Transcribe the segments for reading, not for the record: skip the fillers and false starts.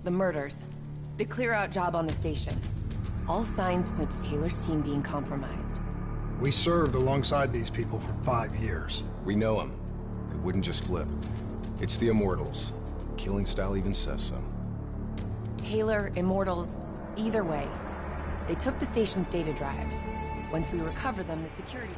The murders. The clear-out job on the station. All signs point to Taylor's team being compromised. We served alongside these people for 5 years. We know them. They wouldn't just flip. It's the Immortals. Killing style even says so. Taylor, Immortals, either way. They took the station's data drives. Once we recover them, the security...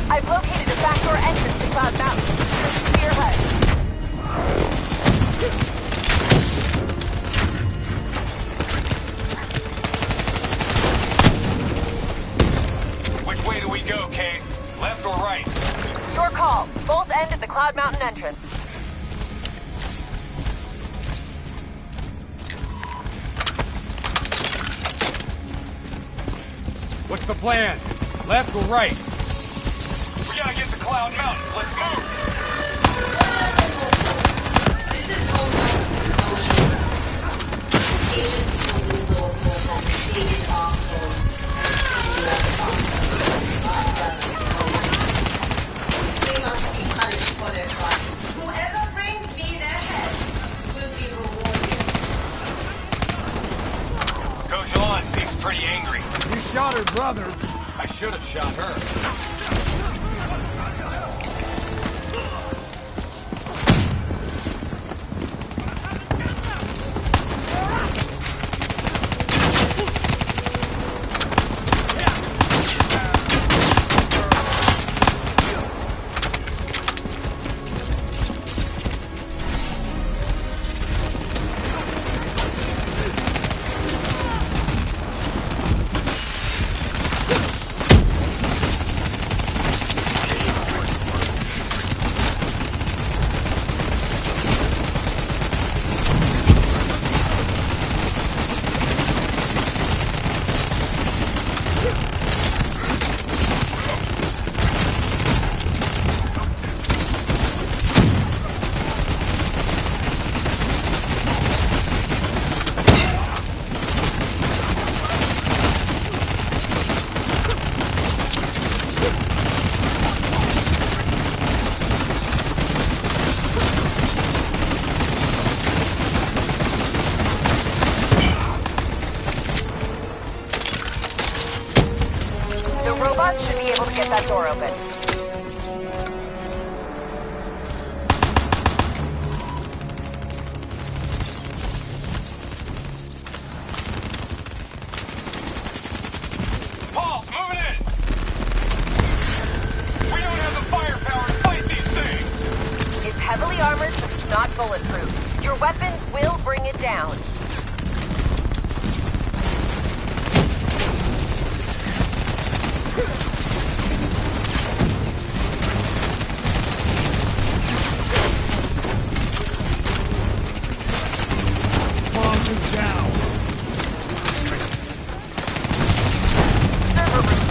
I've located a backdoor entrance to Cloud Mountain. To your HUD. Which way do we go, Kate? Left or right? Your call. Both end at the Cloud Mountain entrance. What's the plan? Left or right? We gotta get to Cloud Mountain. Let's move! Whoever brings me their head will be rewarded. Kojalan seems pretty angry. You shot her brother. I should have shot her. Should be able to get that door open. Paul's moving in! We don't have the firepower to fight these things! It's heavily armored, but it's not bulletproof. Your weapons will bring it down.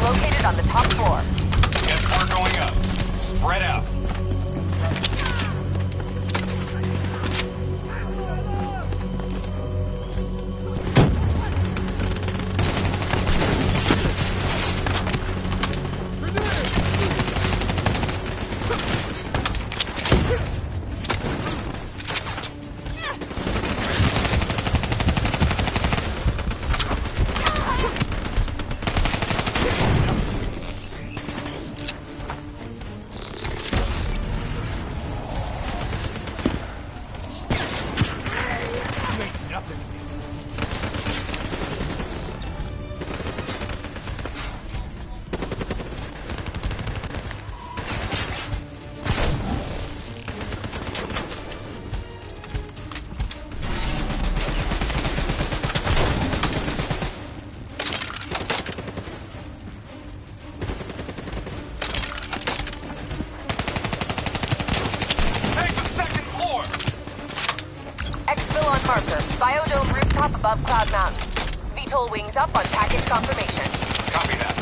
Located on the top floor. Guess we're going up. Spread out. above Cloud Mountain. VTOL wings up on package confirmation. Copy that.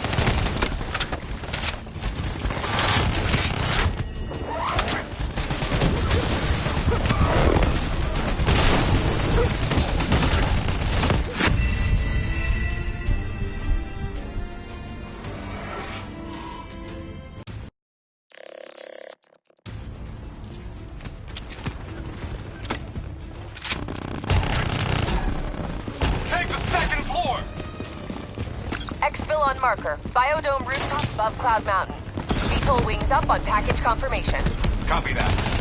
Take the second floor! Exfil on marker. Biodome rooftop above Cloud Mountain. VTOL wings up on package confirmation. Copy that.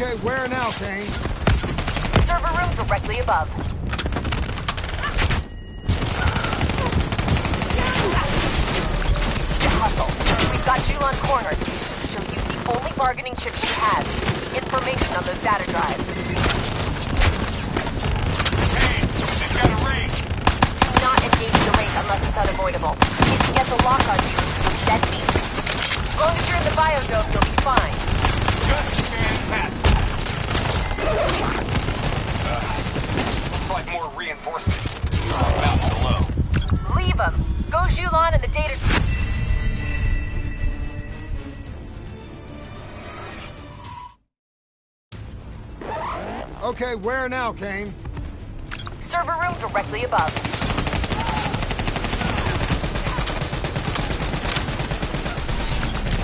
Okay, where now, Kane? Server room directly above. Hustle. We've got Julon cornered. She'll use the only bargaining chip she has. The information on those data drives. Hey, they've got a raid. Do not engage the raid unless it's unavoidable. If he gets a lock on you, you're dead meat. As long as you're in the biodome, you'll be fine. Just fantastic. Looks like more reinforcement. Mountain below. Leave him. Go Julon and the data... Okay, where now, Kane? Server room directly above.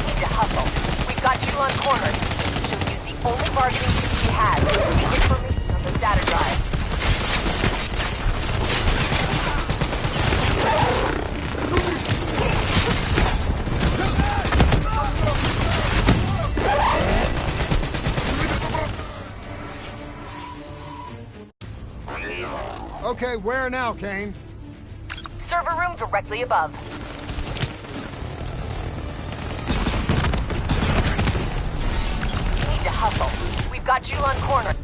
Need to hustle. We've got Julon cornered. She'll use the only bargaining chip she has. The information on those data drives. Okay, where now, Kane? Server room directly above. Need to hustle. We've got Julon cornered.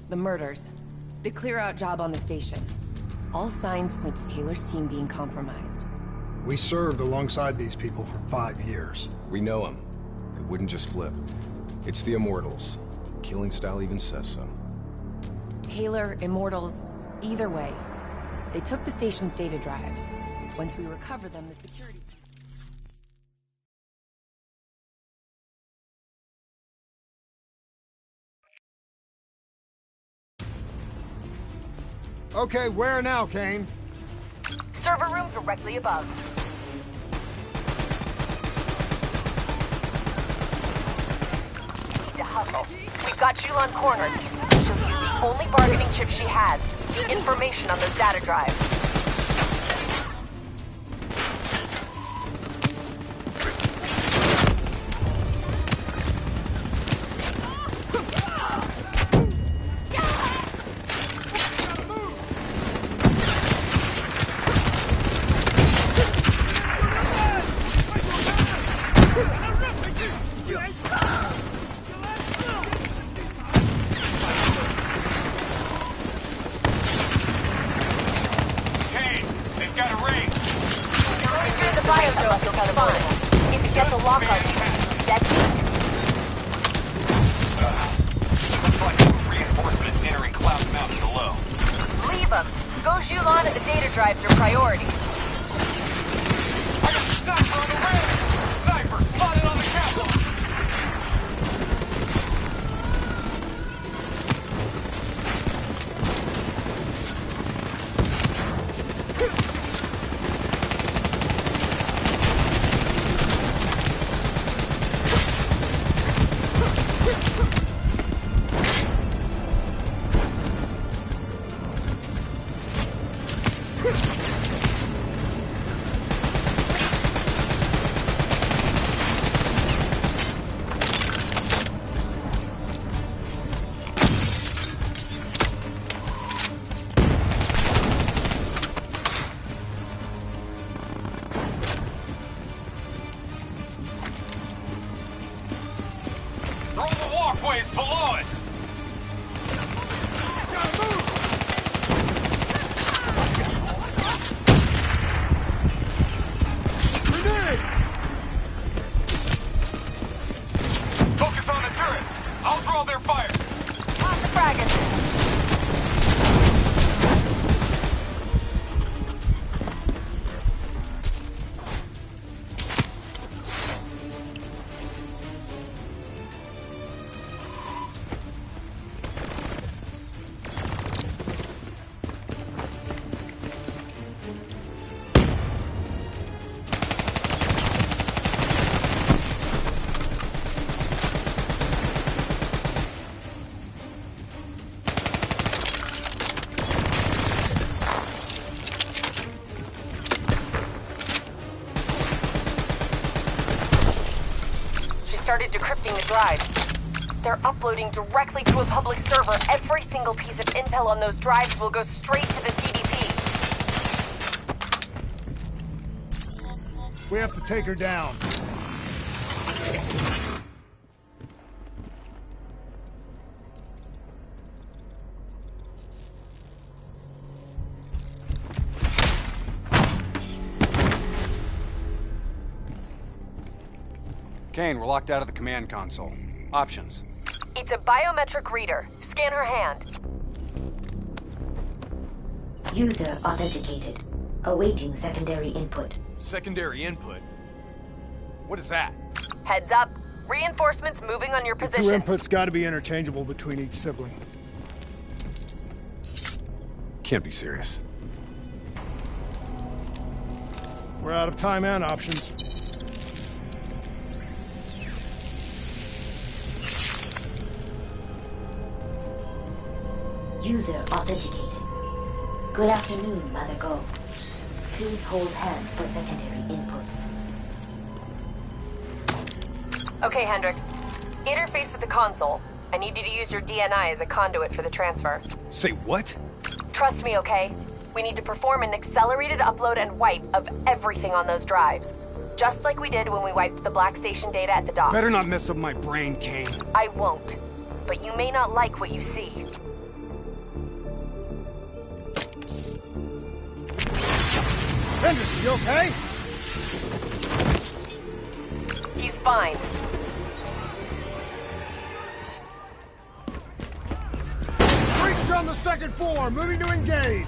The murders. The clear-out job on the station. All signs point to Taylor's team being compromised. We served alongside these people for 5 years. We know them. They wouldn't just flip. It's the Immortals. Killing style even says so. Taylor, Immortals, either way. They took the station's data drives. Once we recover them, the security... Okay, where now, Kane? Server room directly above. Need to hustle. We've got Julon cornered. She'll use the only bargaining chip she has. The information on those data drives. Started decrypting the drives. They're uploading directly to a public server. Every single piece of intel on those drives will go straight to the CDP. We have to take her down. Kane, we're locked out of the command console. Options. It's a biometric reader. Scan her hand. User authenticated. Awaiting secondary input. Secondary input? What is that? Heads up. Reinforcements moving on your The position. two inputs got to be interchangeable between each sibling. Can't be serious. We're out of time and options. User authenticated. Good afternoon, Mother Go. Please hold hand for secondary input. Okay, Hendricks. Interface with the console. I need you to use your DNI as a conduit for the transfer. Say what? Trust me, okay? We need to perform an accelerated upload and wipe of everything on those drives. Just like we did when we wiped the Black Station data at the dock. Better not mess up my brain, Kane. I won't. But you may not like what you see. Hendricks, you okay? He's fine. Breach on the second floor, moving to engage.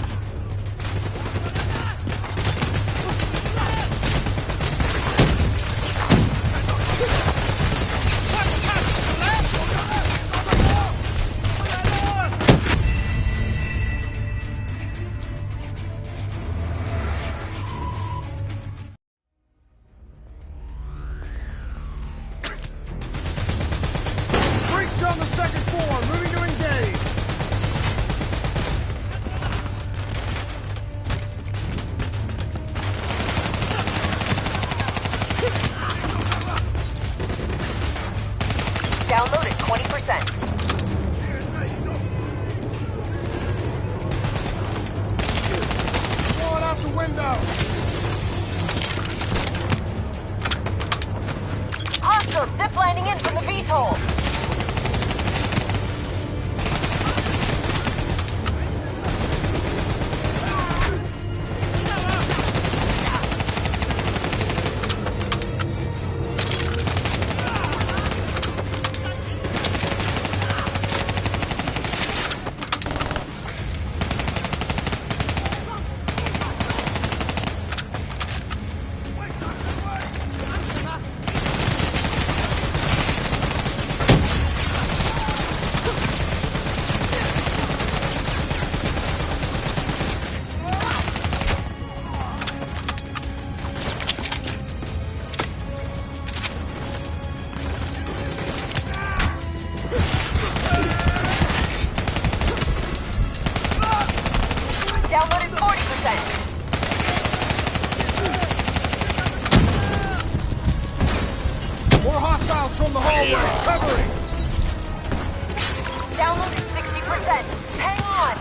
Breach on the second floor, moving to engage. Blowing out the window! Hostile ziplining in from the VTOL. Downloaded 40%. More hostiles from the hallway! Covering! Downloaded 60%. Hang on.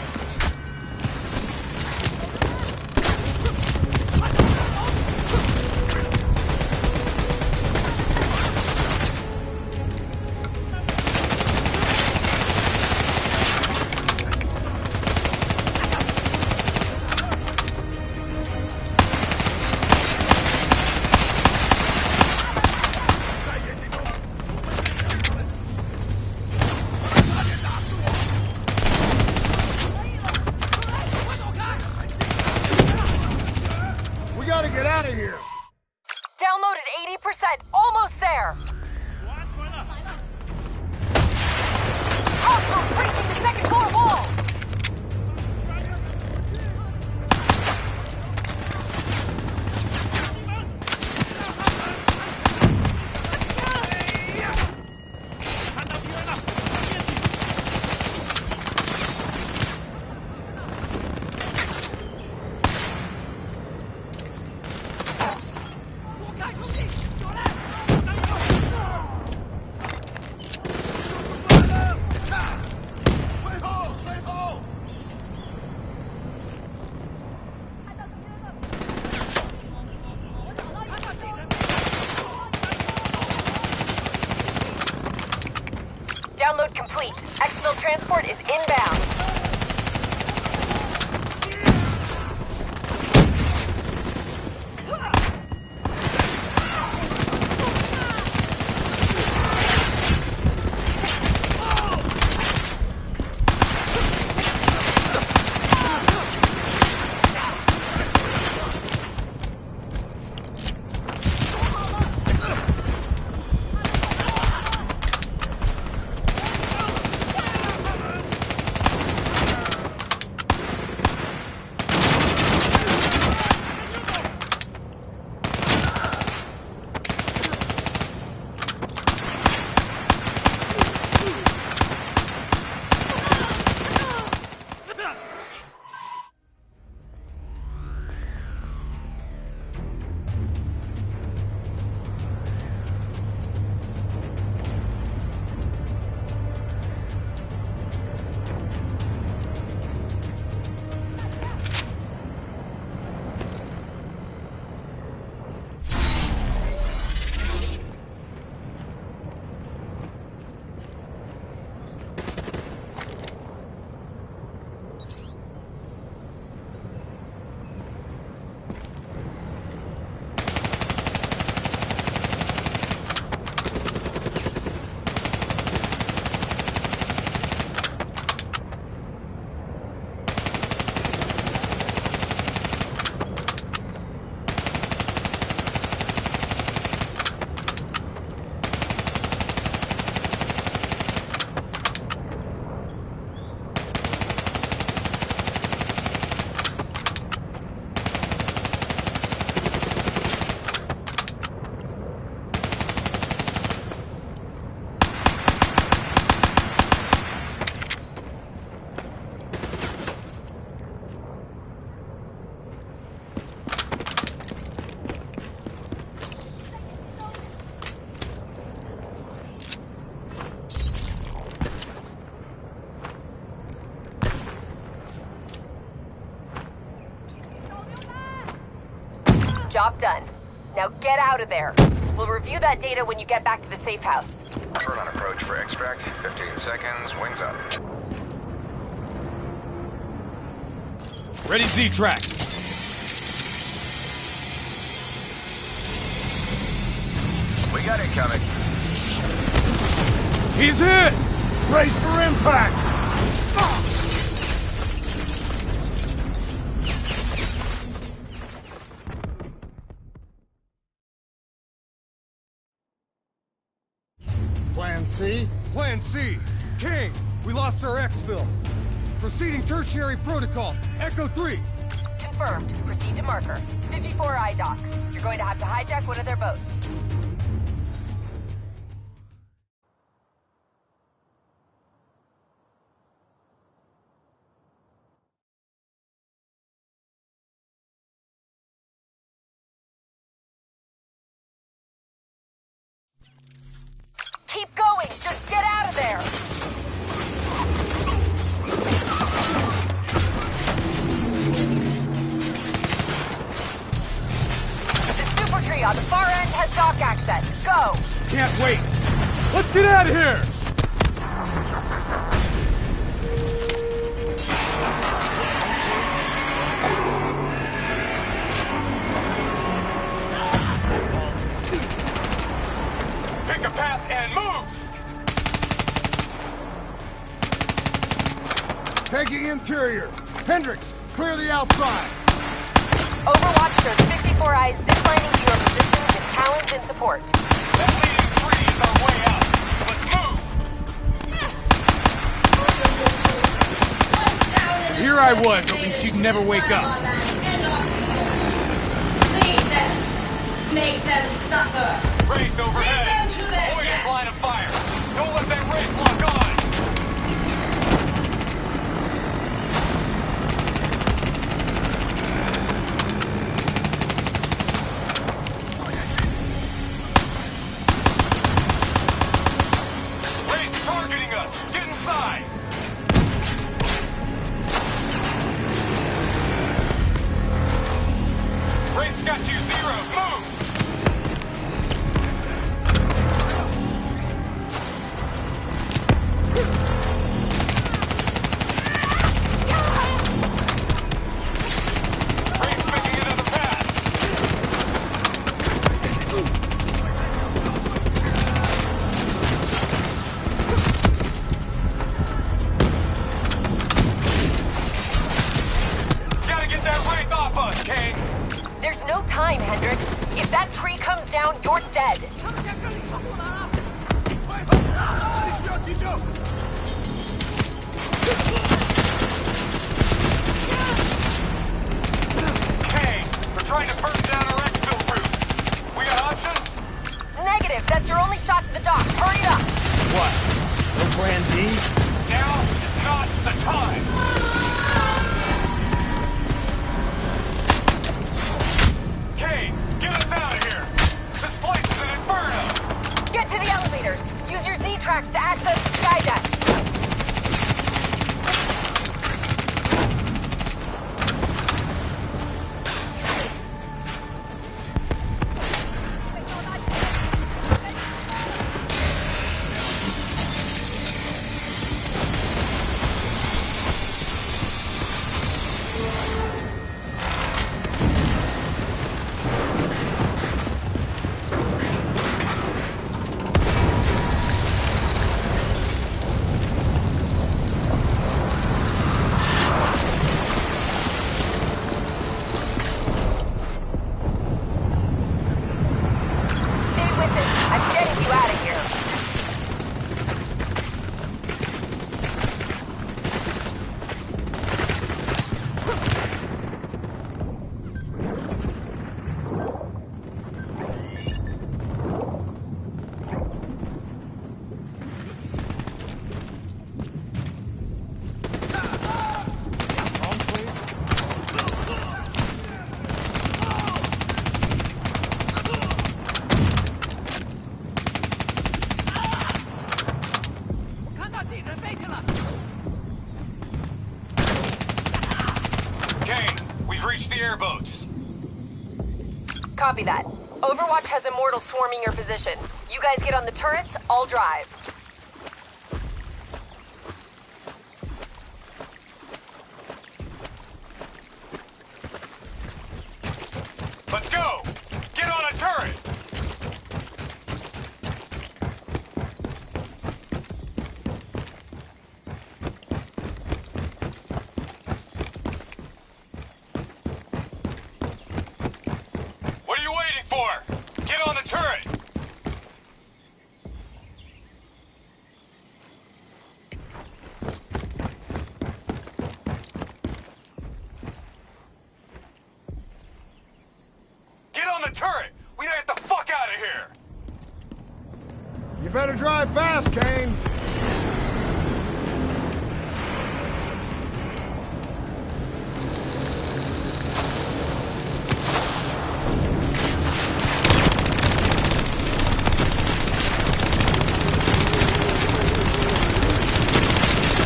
We gotta get out of here! Downloaded 80%. Almost there. Hostiles breaching the second floor wall. Download complete. Exfil transport is inbound. Job done. Now get out of there. We'll review that data when you get back to the safe house. Turn on approach for extract. 15 seconds. Wings up. Ready Z-Tracks. We got incoming. He's hit! Brace for impact! Plan C? Plan C. King, we lost our exfil. Proceeding tertiary protocol. Echo 3. Confirmed. Proceed to marker. 54I dock. You're going to have to hijack one of their boats. Keep going! Just get out of there! The super tree on the far end has dock access. Go! Can't wait. Let's get out of here! Pick a path and move! Taking interior. Hendricks, clear the outside. Overwatch shows 54 eyes ziplining to your position with talent and support. That leading 3 is our way out. Let's move! Here I was, hoping she'd never wake up. Lead them. Make them suffer. Wraith overhead. Lead them to their Avoid his death. line of fire. Don't let that Wraith lock on. Wraith targeting us. Get inside. Wraith's got you zeroed. Move. Wraith's making another pass. Gotta get that Wraith off us, King. There's no time, Hendricks. If that tree comes down, you're dead. King, we're trying to burn down our exfil route. We got options? Negative. That's your only shot to the dock. Hurry it up. What? No plan D? Now is not the time. King, get us out of here. This place is an inferno. Get to the elevators. Use your Z-Tracks to access the sky deck. Copy that. Overwatch has Immortals swarming your position. You guys get on the turrets, I'll drive. Let's go! Get on a turret! What are you waiting for? Get on the turret! Get on the turret! We gotta get the fuck out of here! You better drive fast, Kane.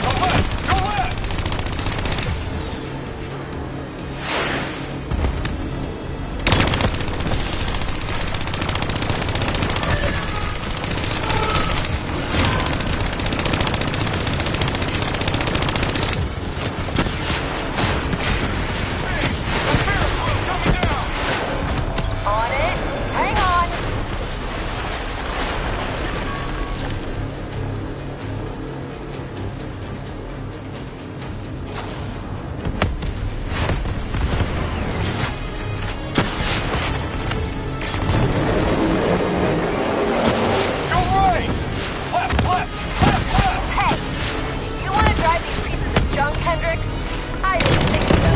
Go left! Go left! Hey! The Ferris wheel's coming down! On it. Hang on. Go right! Left, left, left, left! Hey, do you want to drive these pieces of junk, Hendrix? I didn't think so.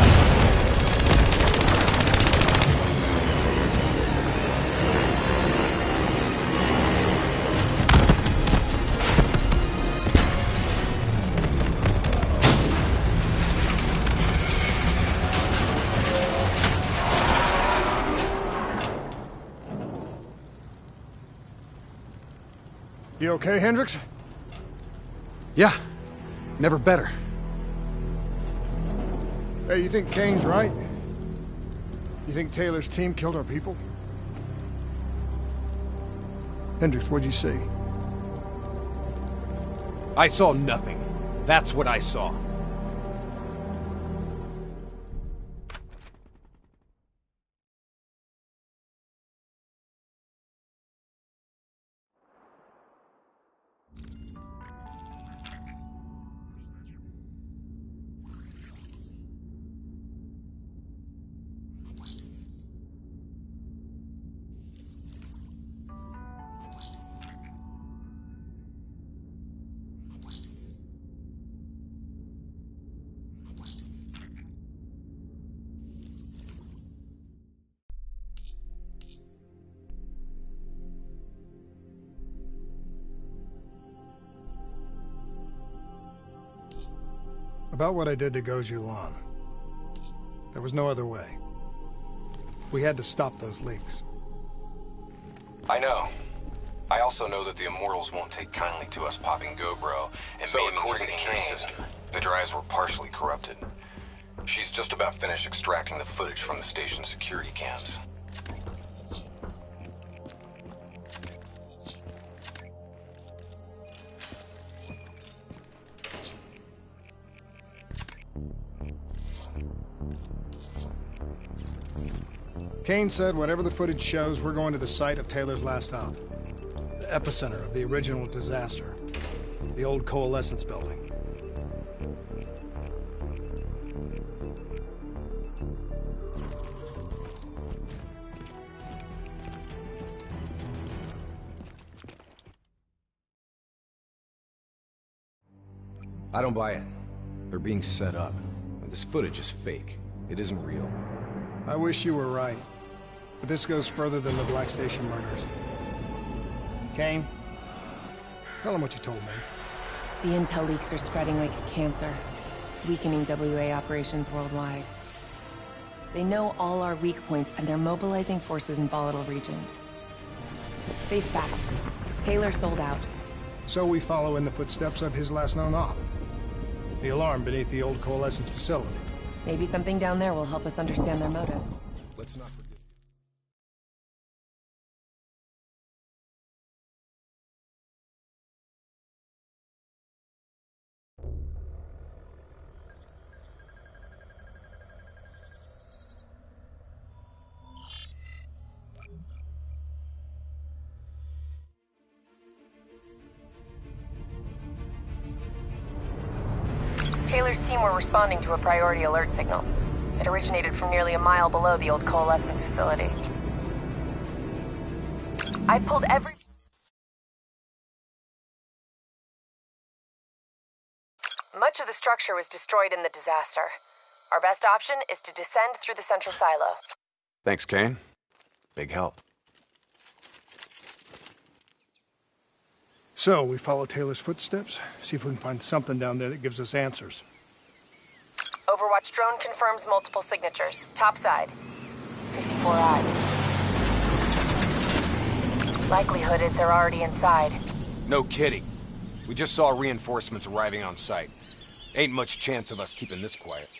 You okay, Hendrix? Yeah, never better. Hey, you think Kane's right? You think Taylor's team killed our people? Hendrix, what'd you see? I saw nothing. That's what I saw. About what I did to Gojulan. There was no other way. We had to stop those leaks. I know. I also know that the Immortals won't take kindly to us popping GoBro and so according to Kane, the drives were partially corrupted. She's just about finished extracting the footage from the station's security cams. Kane said whatever the footage shows, we're going to the site of Taylor's last stop. The epicenter of the original disaster. The old Coalescence building. I don't buy it. They're being set up. This footage is fake. It isn't real. I wish you were right. But this goes further than the Black Station murders. Kane, tell him what you told me. The intel leaks are spreading like a cancer, weakening WA operations worldwide. They know all our weak points, and they're mobilizing forces in volatile regions. Face facts. Taylor sold out. So we follow in the footsteps of his last known op. The alarm beneath the old Coalescence facility. Maybe something down there will help us understand their motives. Let's not forget. Taylor's team were responding to a priority alert signal. It originated from nearly a mile below the old coalescence facility. I've pulled every... Much of the structure was destroyed in the disaster. Our best option is to descend through the central silo. Thanks, Kane. Big help. So, we follow Taylor's footsteps, see if we can find something down there that gives us answers. Overwatch drone confirms multiple signatures. Top side. 54i. Likelihood is they're already inside. No kidding. We just saw reinforcements arriving on site. Ain't much chance of us keeping this quiet.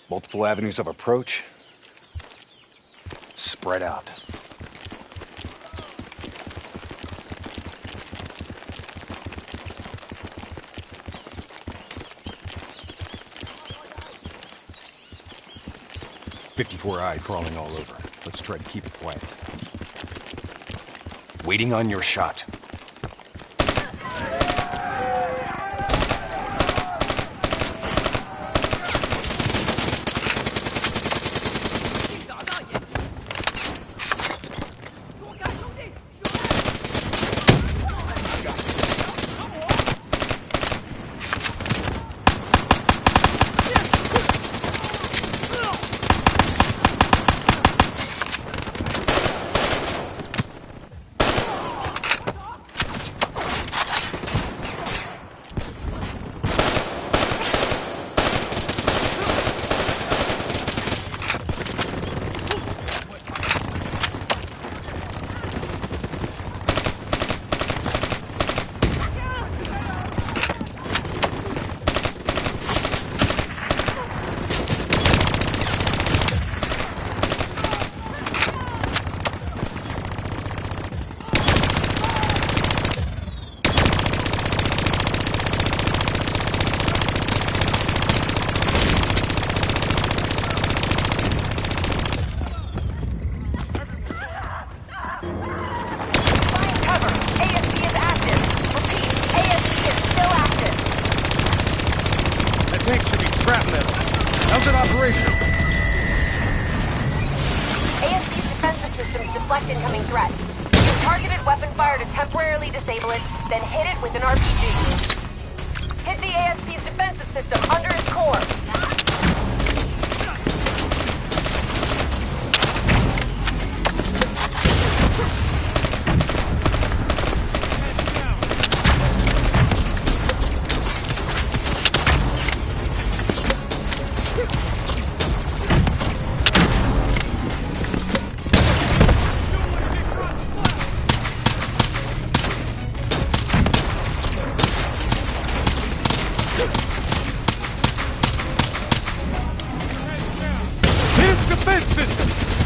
Multiple avenues of approach. Spread out. "54i crawling all over. Let's try to keep it quiet. Waiting on your shot." ASP's defensive systems deflect incoming threats. Use targeted weapon fire to temporarily disable it, then hit it with an RPG. Hit the ASP's defensive system under its core.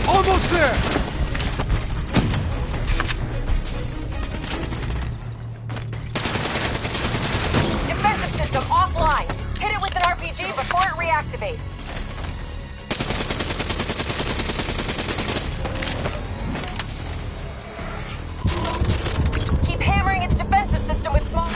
Almost there! Defensive system offline. Hit it with an RPG before it reactivates. Keep hammering its defensive system with small...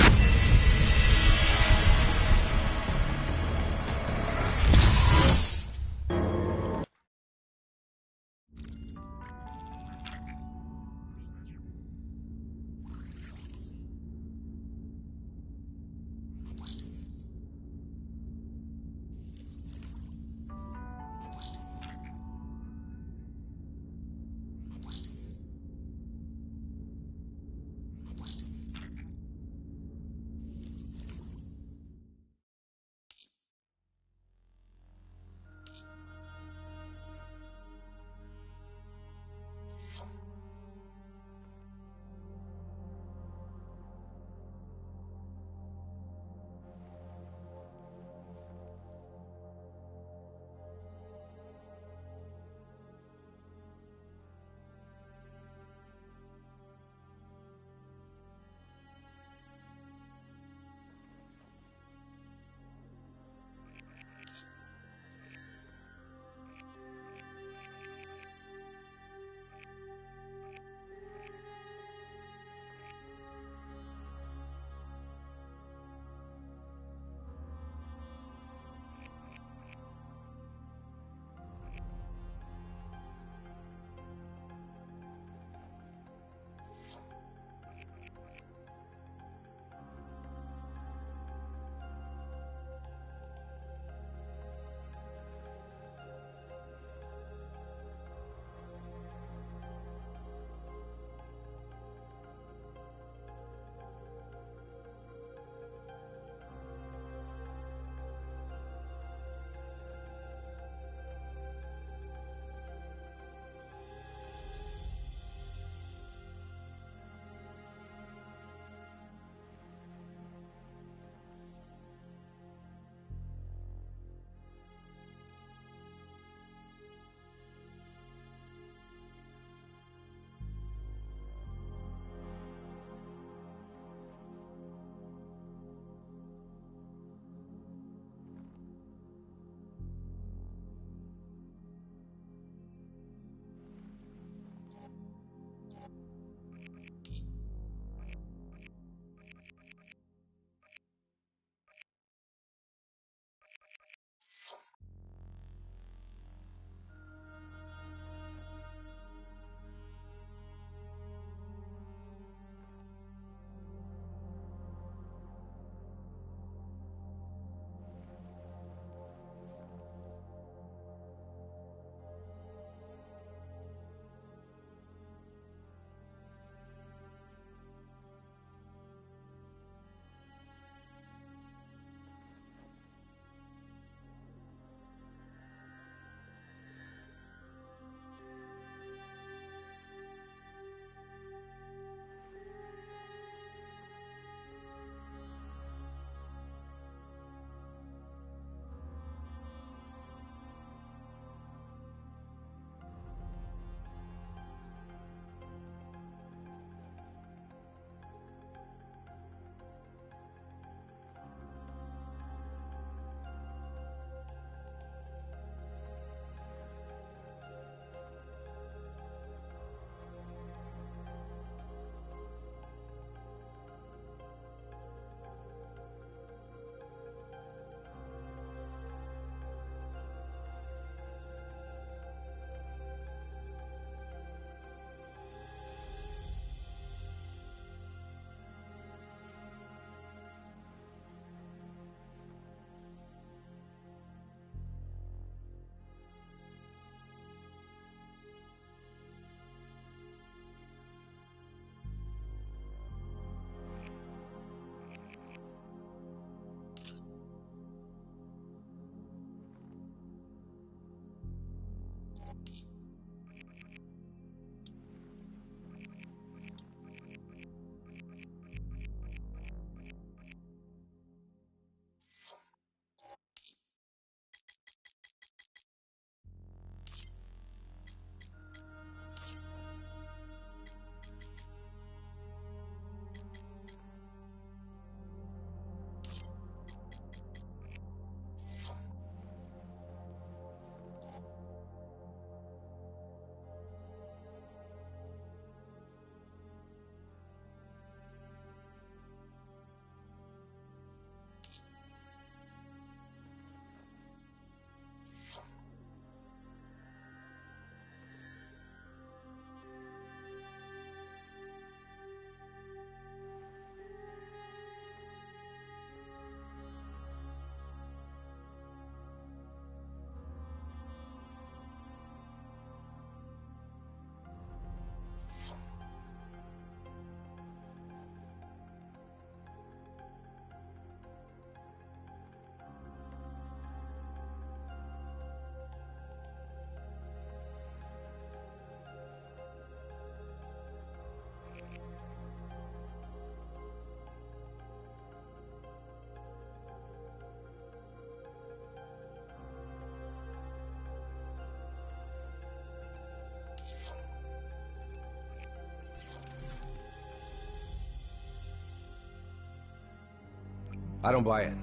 I don't buy it.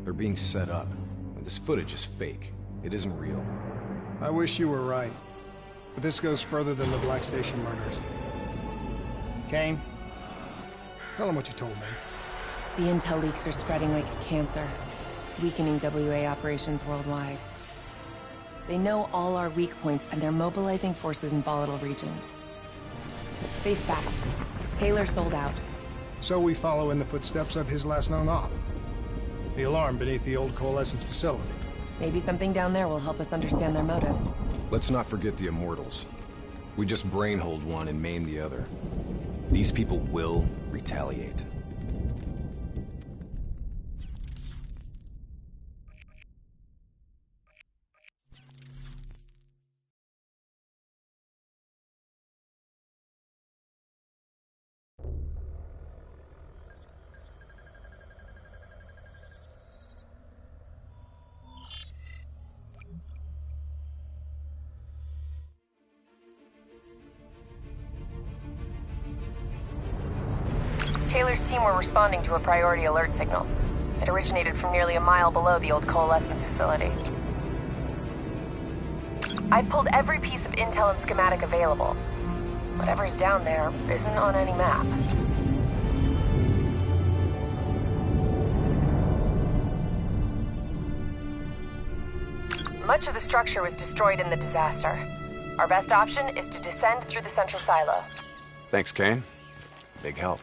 They're being set up. This footage is fake. It isn't real. I wish you were right. But this goes further than the Black Station murders. Kane, tell them what you told me. The intel leaks are spreading like cancer, weakening WA operations worldwide. They know all our weak points, and they're mobilizing forces in volatile regions. Face facts. Taylor sold out. So we follow in the footsteps of his last known op. The alarm beneath the old Coalescence facility. Maybe something down there will help us understand their motives. Let's not forget the Immortals. We just brainhold one and maim the other. These people will retaliate. Taylor's team were responding to a priority alert signal. It originated from nearly a mile below the old Coalescence facility. I've pulled every piece of intel and schematic available. Whatever's down there isn't on any map. Much of the structure was destroyed in the disaster. Our best option is to descend through the central silo. Thanks, Kane. Big help.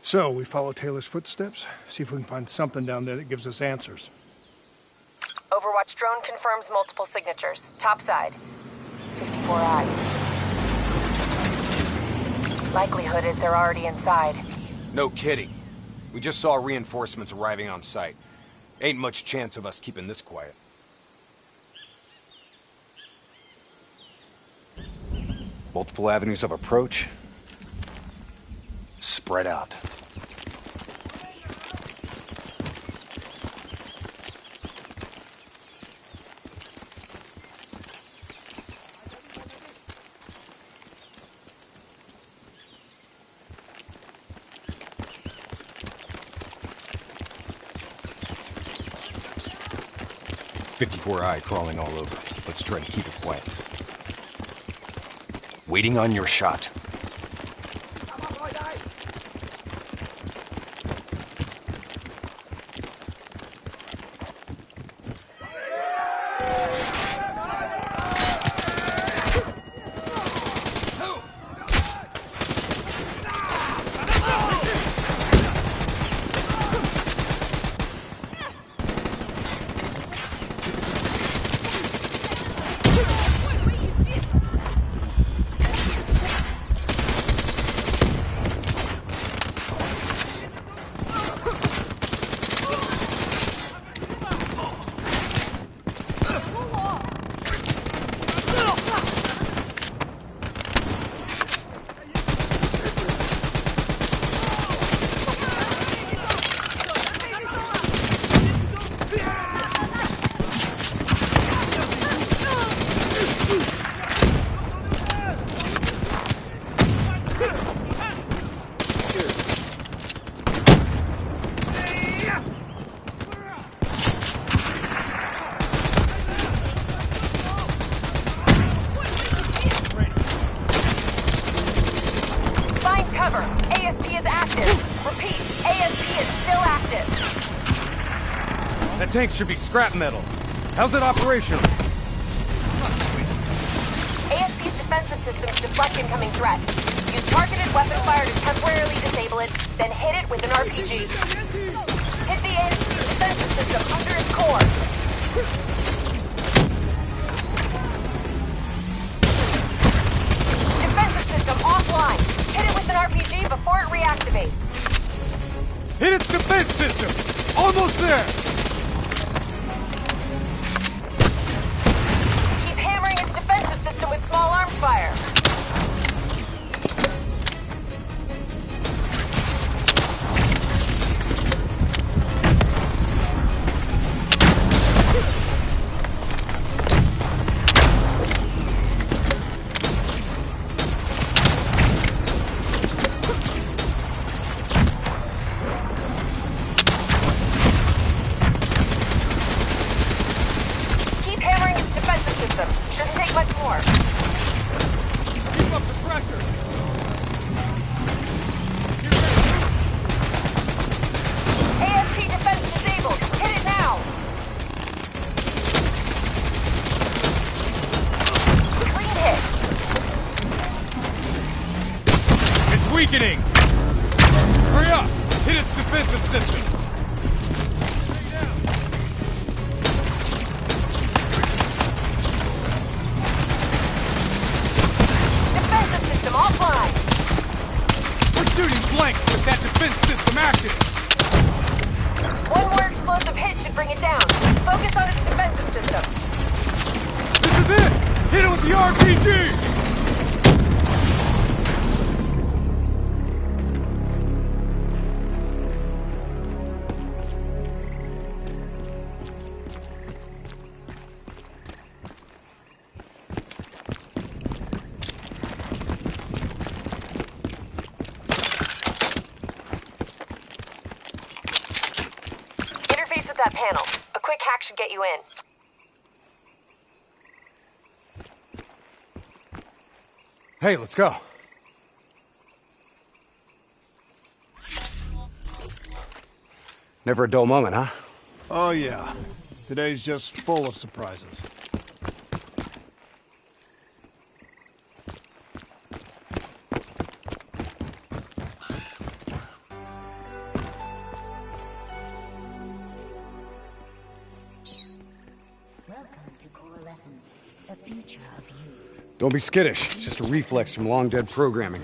So, we follow Taylor's footsteps, see if we can find something down there that gives us answers. Overwatch drone confirms multiple signatures. Topside. 54I. Likelihood is they're already inside. No kidding. We just saw reinforcements arriving on site. Ain't much chance of us keeping this quiet. Multiple avenues of approach. Spread out. "54I crawling all over. Let's try to keep it quiet. Waiting on your shot." That tank should be scrap metal. How's it operational? ASP's defensive systems deflect incoming threats. Use targeted weapon fire to temporarily disable it, then hit it with an RPG. Hit the ASP's defensive system under its core. Defensive system offline. Hit it with an RPG before it reactivates. Hit its defense system! Almost there! Keep hammering its defensive system with small arms fire. Shouldn't take much more. Keep up the pressure! ASP defense disabled. Hit it now! Clean hit. It's weakening! Hurry up! Hit its defensive system! Offline! We're shooting blanks with that defense system active! One more explosive hit should bring it down. Focus on its defensive system. This is it! Hit it with the RPG! With that panel. A quick hack should get you in. Hey, let's go. Never a dull moment, huh? Oh yeah. Today's just full of surprises. Don't be skittish. It's just a reflex from long-dead programming.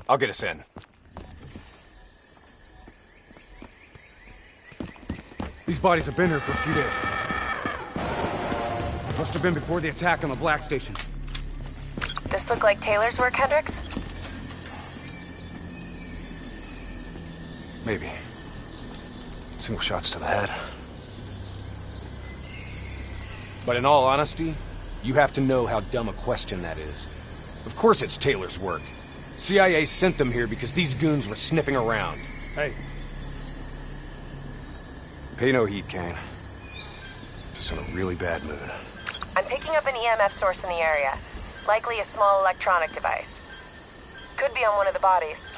I'll get us in. These bodies have been here for a few days. Must have been before the attack on the Black Station. This look like Taylor's work, Hendricks? Maybe. Single shots to the head. But in all honesty, you have to know how dumb a question that is. Of course it's Taylor's work. CIA sent them here because these goons were sniffing around. Hey. Pay no heed, Kane. Just in a really bad mood. I'm picking up an EMF source in the area. Likely a small electronic device. Could be on one of the bodies.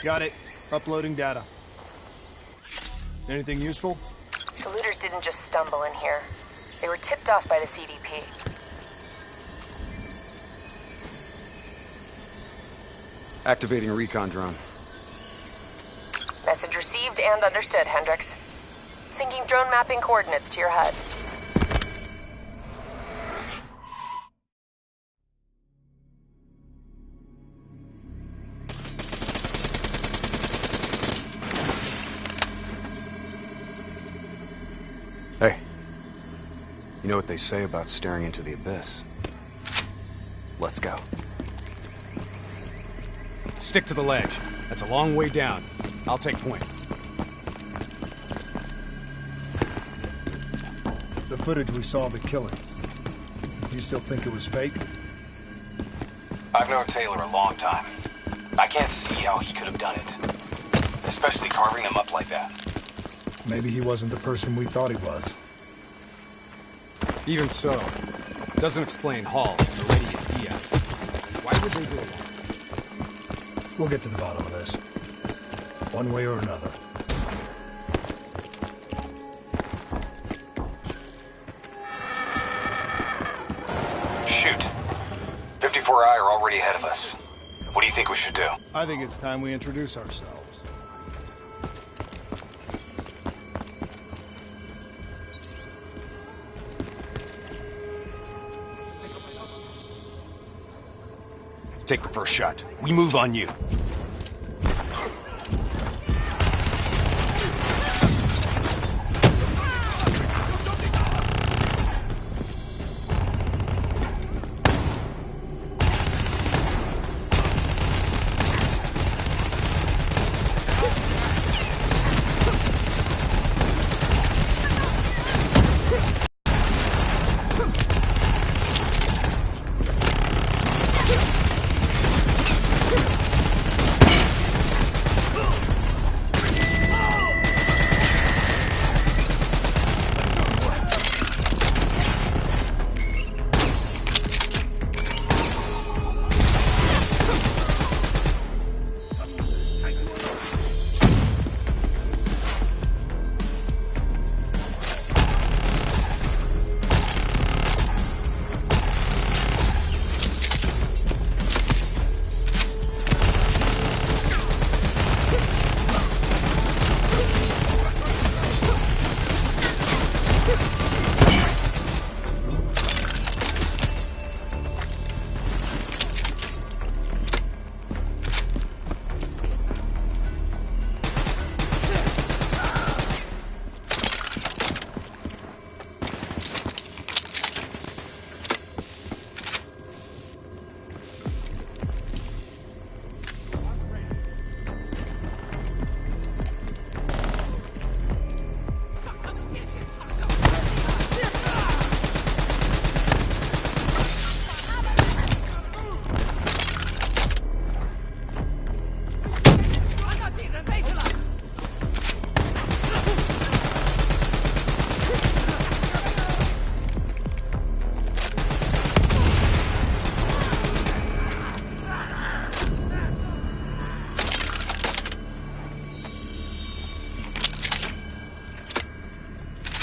Got it. Uploading data. Anything useful? The looters didn't just stumble in here. They were tipped off by the CDP. Activating a recon drone. Message received and understood, Hendricks. Syncing drone mapping coordinates to your HUD. Hey. You know what they say about staring into the abyss? Let's go. Stick to the ledge. That's a long way down. I'll take point. The footage we saw of the killings. You still think it was fake? I've known Taylor a long time. I can't see how he could have done it. Especially carving them up like that. Maybe he wasn't the person we thought he was. Even so, doesn't explain Hall, Moretti, and Diaz. Why would they go along? We'll get to the bottom of this. One way or another. Shoot. 54I are already ahead of us. What do you think we should do? I think it's time we introduce ourselves. Take the first shot. We move on you.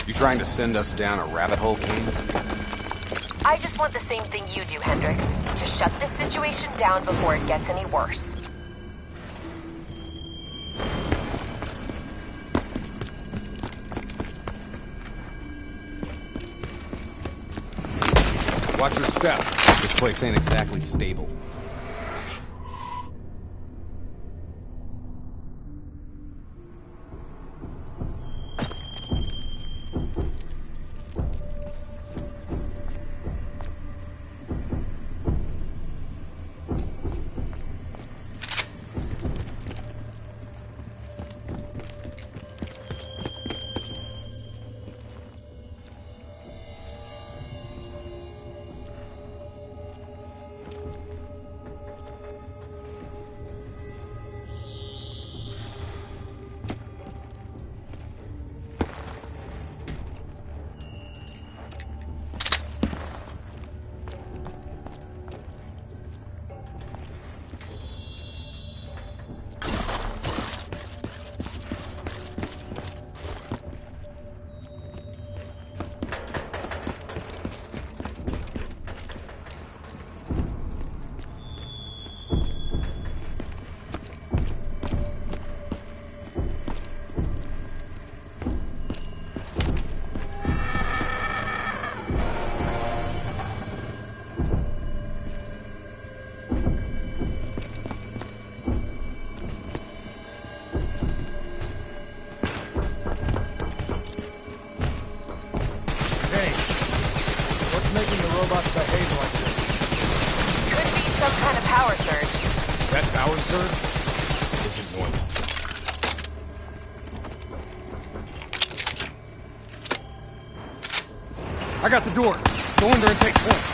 You trying to send us down a rabbit hole, Kane? I just want the same thing you do, Hendricks. To shut this situation down before it gets any worse. Watch your step. This place ain't exactly stable. absurd is it normal? I got the door. Go in there and take point.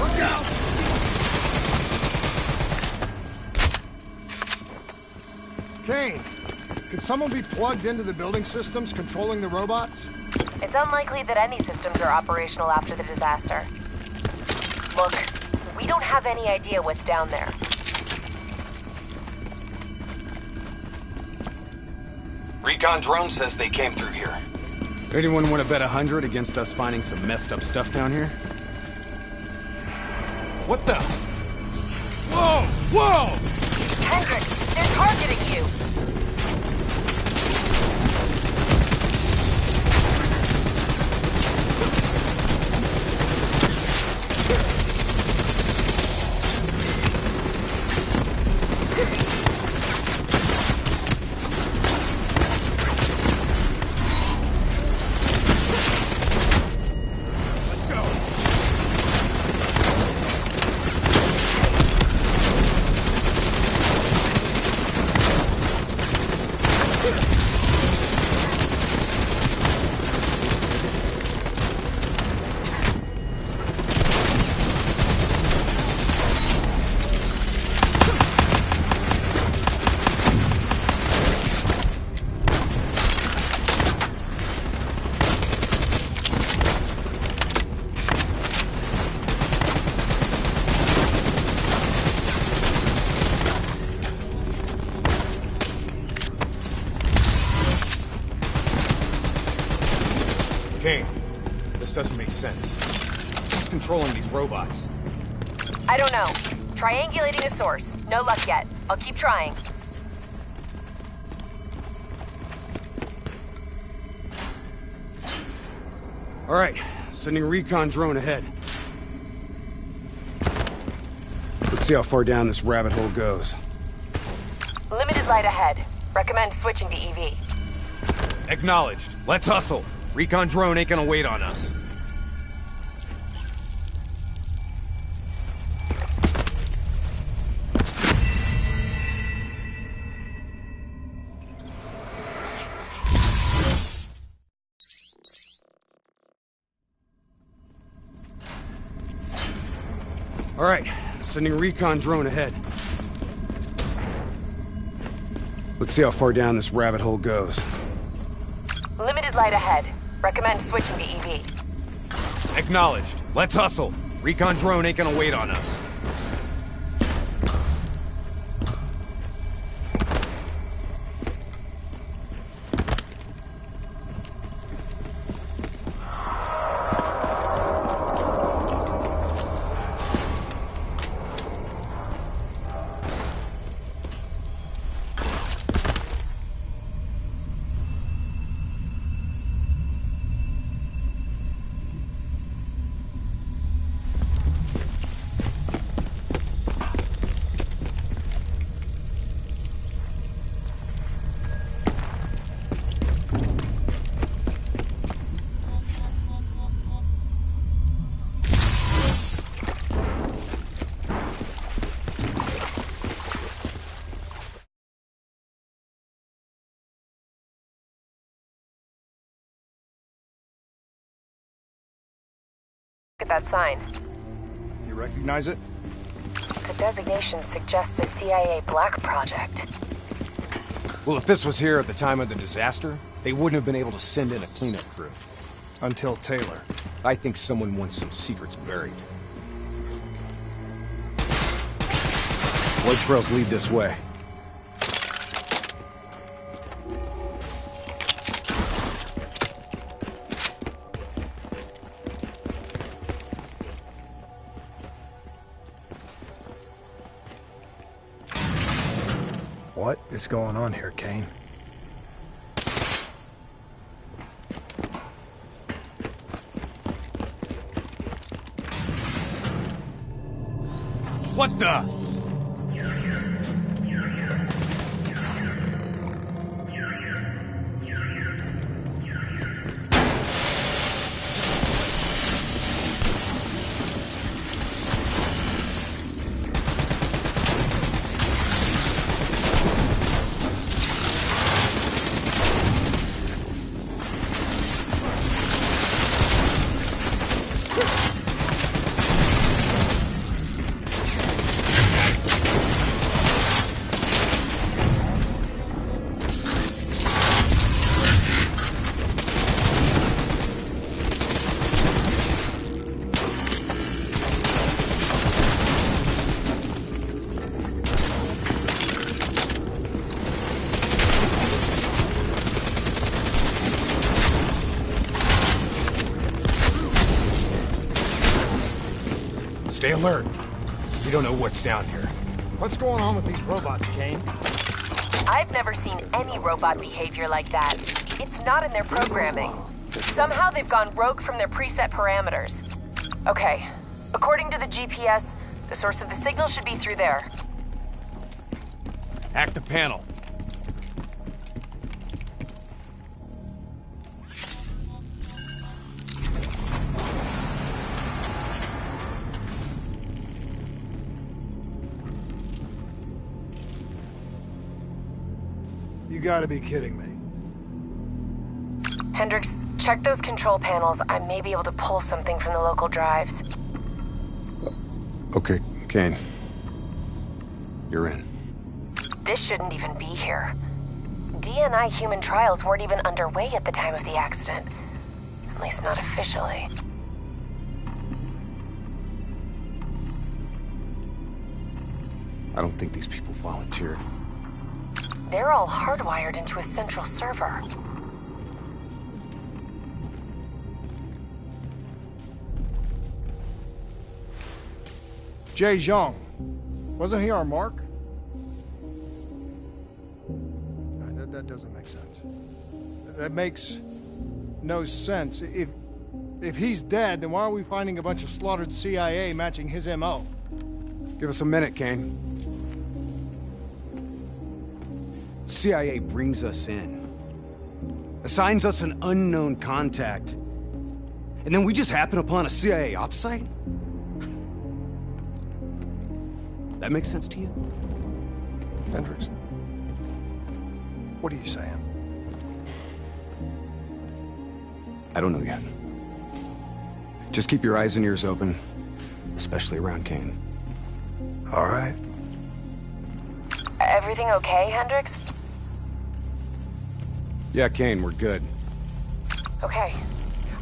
Look out! Kane, could someone be plugged into the building systems controlling the robots? It's unlikely that any systems are operational after the disaster. Look, we don't have any idea what's down there. Recon drone says they came through here. Anyone want to bet 100 against us finding some messed up stuff down here? What the? Whoa! Whoa! Hendricks, they're targeting you! Kane, this doesn't make sense. Who's controlling these robots? I don't know. Triangulating a source. No luck yet. I'll keep trying. All right, sending recon drone ahead. Let's see how far down this rabbit hole goes. Limited light ahead. Recommend switching to EV. Acknowledged. Let's hustle. Recon drone ain't gonna wait on us. All right, sending recon drone ahead. Let's see how far down this rabbit hole goes. Limited light ahead. Recommend switching to EV. Acknowledged. Let's hustle. Recon drone ain't gonna wait on us. Look at that sign. You recognize it? The designation suggests a CIA black project. Well, if this was here at the time of the disaster, they wouldn't have been able to send in a cleanup crew. Until Taylor. I think someone wants some secrets buried. Blood trails lead this way. What is going on here, Kane? What the? Stay alert. We don't know what's down here. What's going on with these robots, Kane? I've never seen any robot behavior like that. It's not in their programming. Somehow they've gone rogue from their preset parameters. Okay, according to the GPS, the source of the signal should be through there. Hack the panel. You gotta be kidding me. Hendricks, check those control panels. I may be able to pull something from the local drives. Okay, Kane. You're in. This shouldn't even be here. DNI human trials weren't even underway at the time of the accident. At least not officially. I don't think these people volunteered. They're all hardwired into a central server. Jay Zhang. Wasn't he our mark? That doesn't make sense. That makes no sense. If he's dead, then why are we finding a bunch of slaughtered CIA matching his MO? Give us a minute, Kane. CIA brings us in, assigns us an unknown contact, and then we just happen upon a CIA ops site? That makes sense to you? Hendricks, what are you saying? I don't know yet. Just keep your eyes and ears open, especially around Kane. All right. Everything okay, Hendricks? Yeah, Kane, we're good. Okay.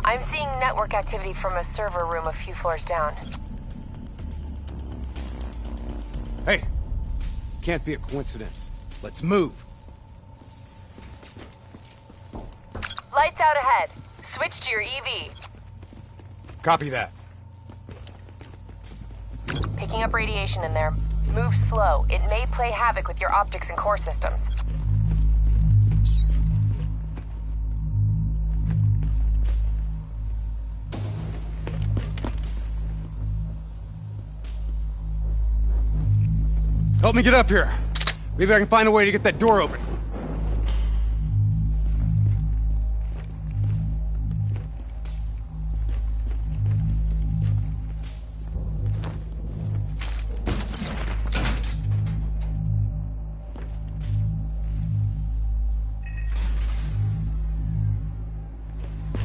I'm seeing network activity from a server room a few floors down. Hey, can't be a coincidence. Let's move. Lights out ahead. Switch to your EV. Copy that. Picking up radiation in there. Move slow. It may play havoc with your optics and core systems. Help me get up here. Maybe I can find a way to get that door open.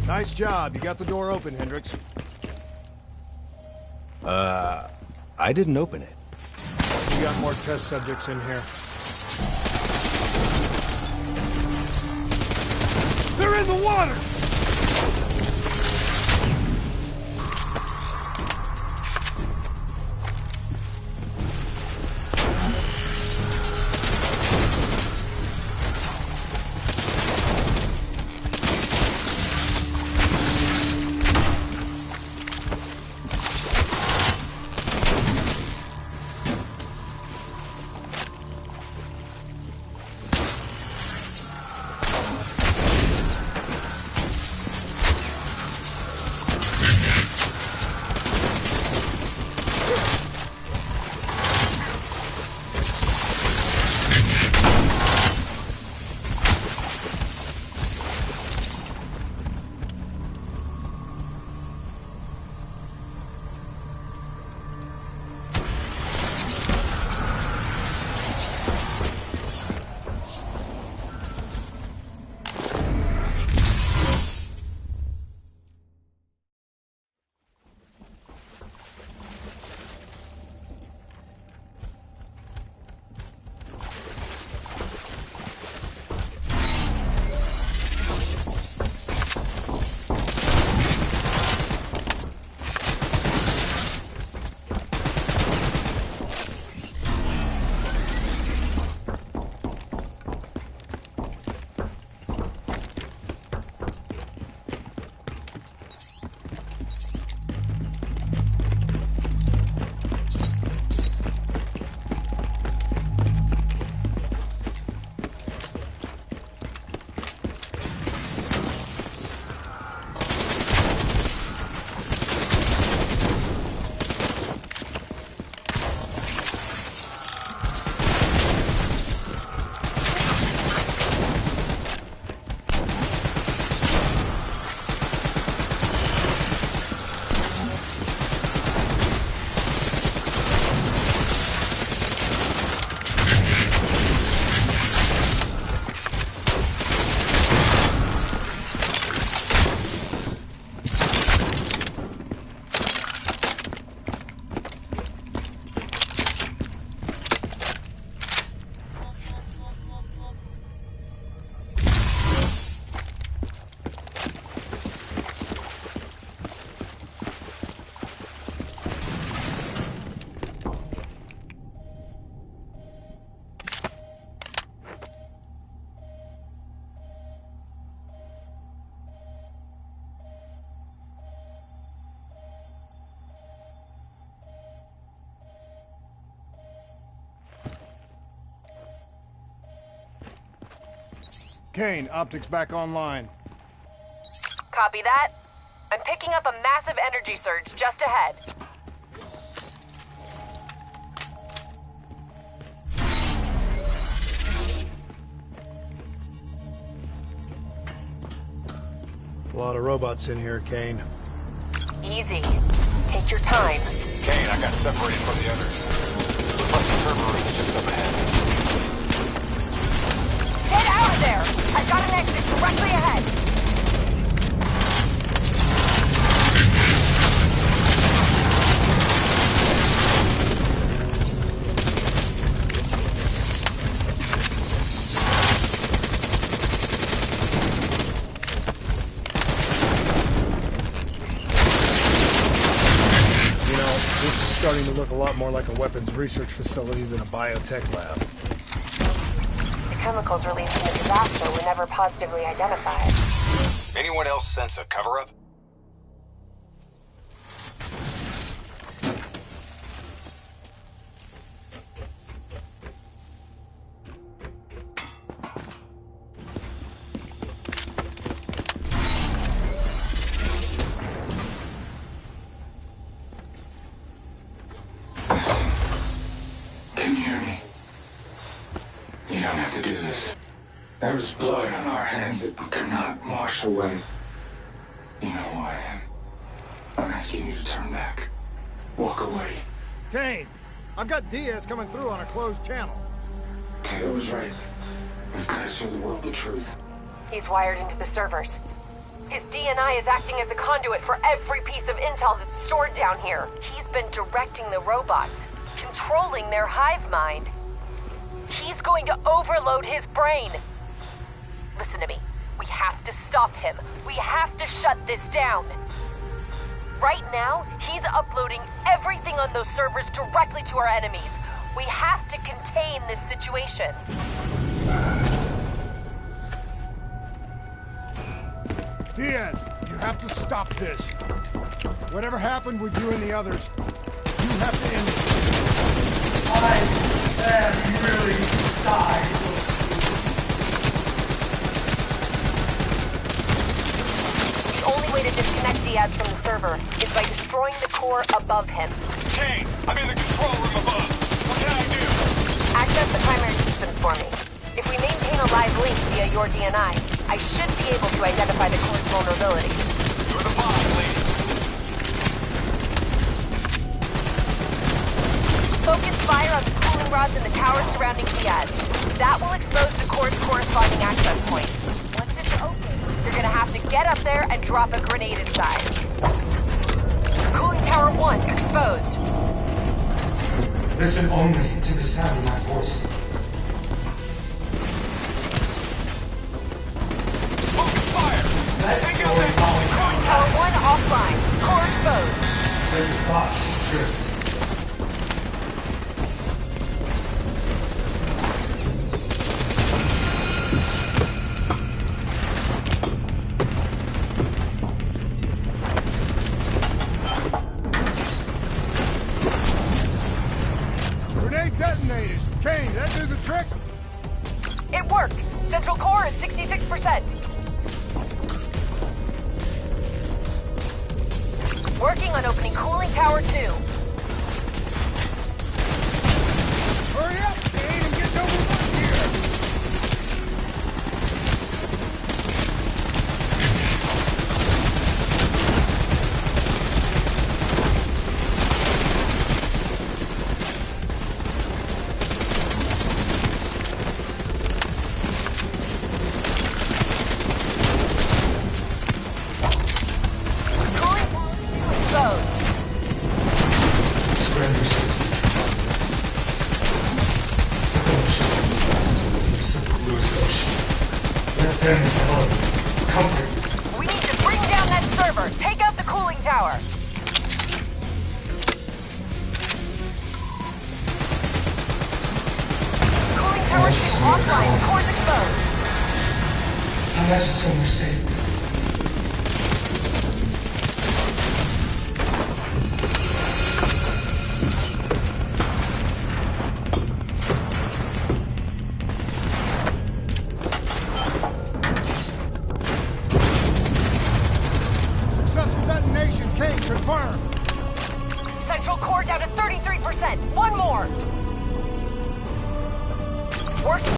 Nice job. You got the door open, Hendricks. I didn't open it. You got more test subjects in here. They're in the water! Kane, optics back online. Copy that. I'm picking up a massive energy surge just ahead. A lot of robots in here, Kane. Easy. Take your time. Kane, I got separated from the others. Looks like the server room is just up ahead. Get out of there! I've got an exit directly ahead. Starting to look a lot more like a weapons research facility than a biotech lab. The chemicals released in the disaster were never positively identified. Anyone else sense a cover-up? There's blood on our hands that we cannot wash away. You know who I am. I'm asking you to turn back. Walk away. Kane, I've got Diaz coming through on a closed channel. Taylor was right. We've got to show the world the truth. He's wired into the servers. His DNI is acting as a conduit for every piece of intel that's stored down here. He's been directing the robots, controlling their hive mind. He's going to overload his brain. Listen to me. We have to stop him. We have to shut this down. Right now, he's uploading everything on those servers directly to our enemies. We have to contain this situation. Diaz, you have to stop this. Whatever happened with you and the others, you have to end it. I am really dying. The only way to disconnect Diaz from the server is by destroying the core above him. Kane, I'm in the control room above. What can I do? Access the primary systems for me. If we maintain a live link via your DNI, I should be able to identify the core's vulnerabilities. You're the boss, lady. Focus fire on the cooling rods in the towers surrounding Diaz. That will expose the core's corresponding access point. Once it's open, you're gonna have to get up there and drop a grenade inside. Cooling tower 1 exposed. Listen only to the sound of my voice. Focus fire! Take out that Cooling tower 1 offline. Core exposed. So your thoughts drift. Grenade detonated. Kane, that do the trick? It worked. Central core at 66%. Working on opening cooling tower 2. Hurry up, Kane, and get over here. Cooling tower 2 exposed. Surrender system. Simple Blue's ocean. Let them develop comfort. We need to bring down that server. Take out the cooling tower. Cooling tower 2 offline. Core's exposed. Imagine somewhere safe. Confirm! Central core down to 33%. One more. Working.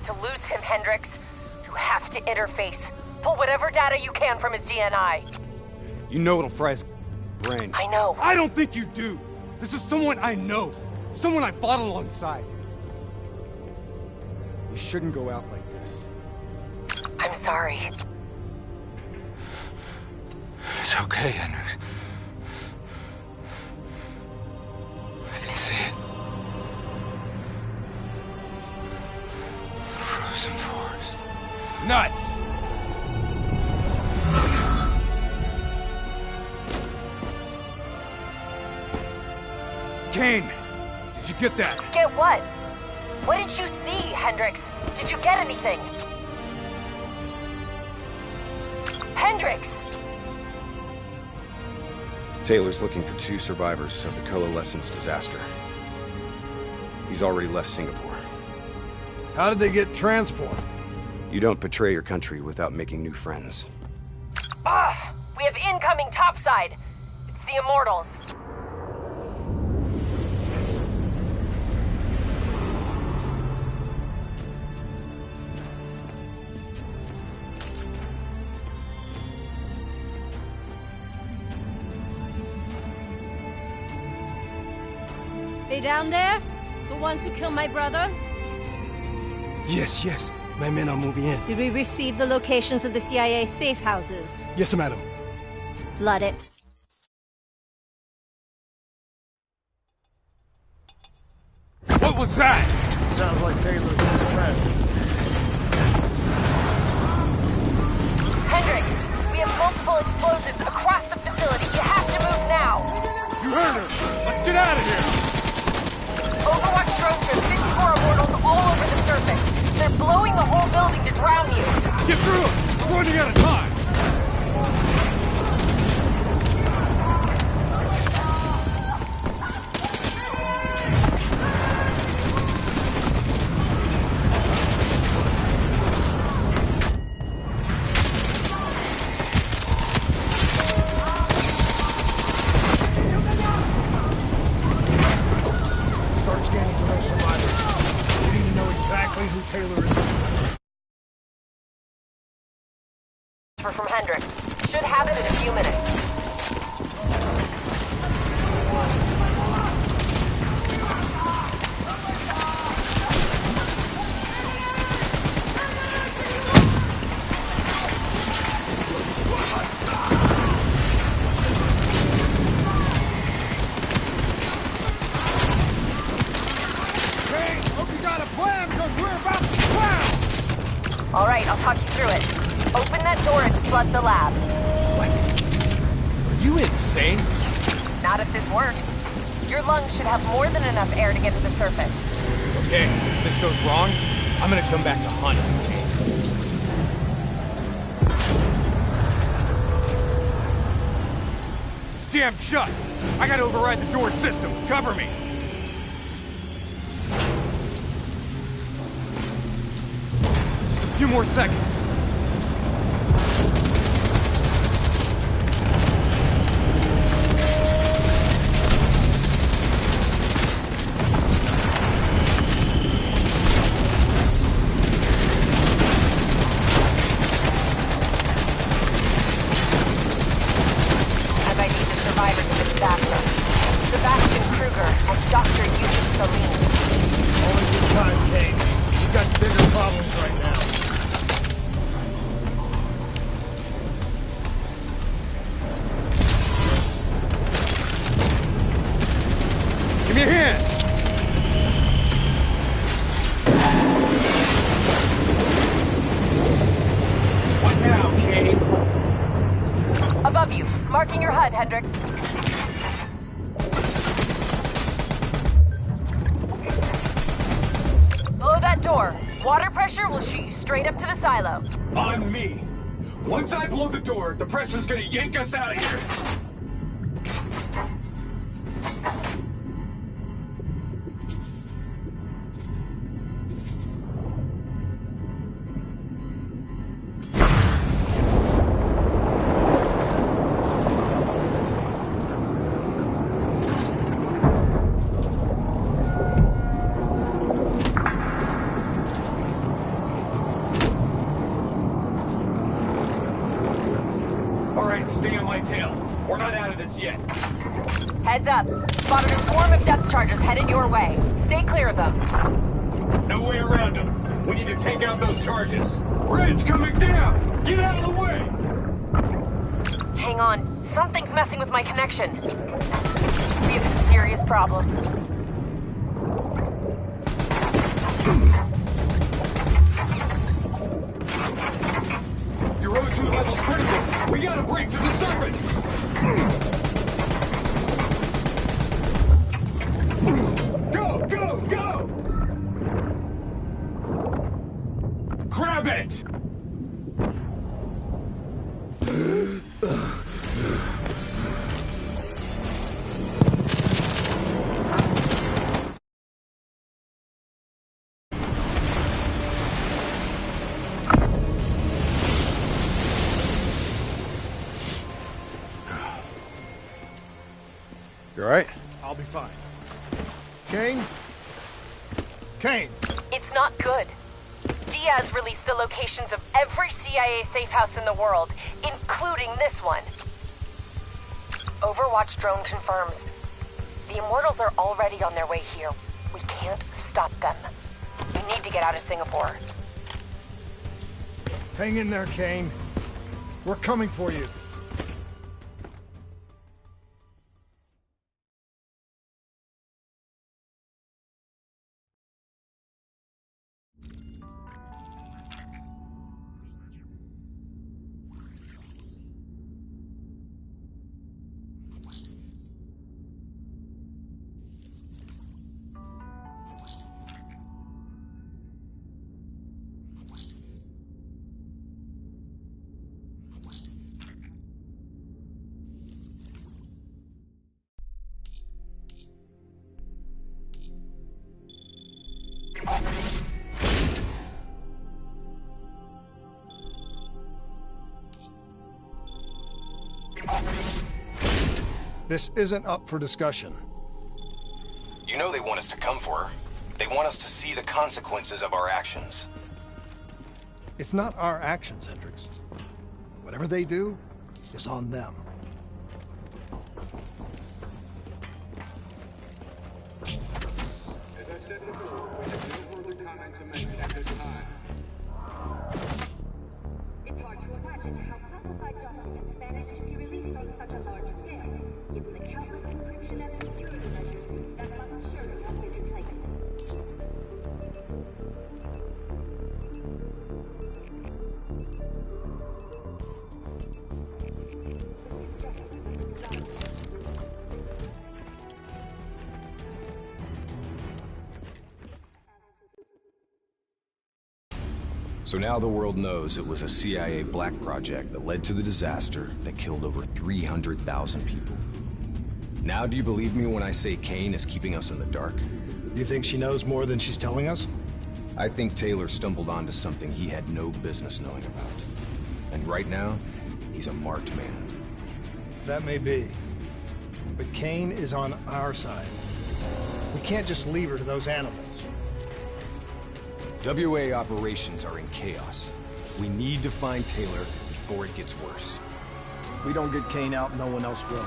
To lose him, Hendricks. You have to interface. Pull whatever data you can from his DNI. You know it'll fry his brain. I know. I don't think you do. This is someone I know. Someone I fought alongside. You shouldn't go out like this. I'm sorry. It's okay, Hendricks. I can see it. Frozen forest. Nuts! Kane, did you get that? Get what? What did you see, Hendricks? Did you get anything? Hendricks! Taylor's looking for 2 survivors of the coalescence disaster. He's already left Singapore. How did they get transport? You don't betray your country without making new friends. Ah! We have incoming topside! It's the Immortals. They down there? The ones who killed my brother? Yes, yes. My men are moving in. Did we receive the locations of the CIA safe houses? Yes, madam. Flood it. What was that? Sounds like Taylor's new friends. Hendricks, we have multiple explosions across the facility. You have to move now. You heard her. Let's get out of here. Overwatch drone ships, 54 Immortals all over the surface. They're blowing the whole building to drown you. Get through it. We're running out of time. Start scanning for those survivors. We need to know exactly who Taylor is. From Hendricks. Should have it in a few minutes. All right, I'll talk you through it. Open that door and flood the lab. What? Are you insane? Not if this works. Your lungs should have more than enough air to get to the surface. Hey, if this goes wrong, I'm gonna come back to hunt him. It's jammed shut. I gotta override the door system. Cover me. Just a few more seconds. Give me a hand! What now, Kane? Above you. Marking your HUD, Hendricks. Blow that door. Water pressure will shoot you straight up to the silo. On me. Once I blow the door, the pressure's gonna yank us out of here. Stay on my tail. We're not out of this yet. Heads up. Spotted a swarm of depth charges headed your way. Stay clear of them. No way around them. We need to take out those charges. Bridge coming down! Get out of the way! Hang on. Something's messing with my connection. We have a serious problem. Your O2 level's critical. We gotta break to the surface! Go, go, go! Grab it! You alright? I'll be fine. Kane? Kane! It's not good. Diaz released the locations of every CIA safe house in the world, including this one. Overwatch drone confirms. The Immortals are already on their way here. We can't stop them. We need to get out of Singapore. Hang in there, Kane. We're coming for you. This isn't up for discussion. You know they want us to come for her. They want us to see the consequences of our actions. It's not our actions, Hendricks. Whatever they do is on them. So now the world knows it was a CIA black project that led to the disaster that killed over 300,000 people. Now do you believe me when I say Kane is keeping us in the dark? You think she knows more than she's telling us? I think Taylor stumbled onto something he had no business knowing about. And right now, he's a marked man. That may be. But Kane is on our side. We can't just leave her to those animals. WA operations are in chaos. We need to find Taylor before it gets worse. If we don't get Kane out, no one else will.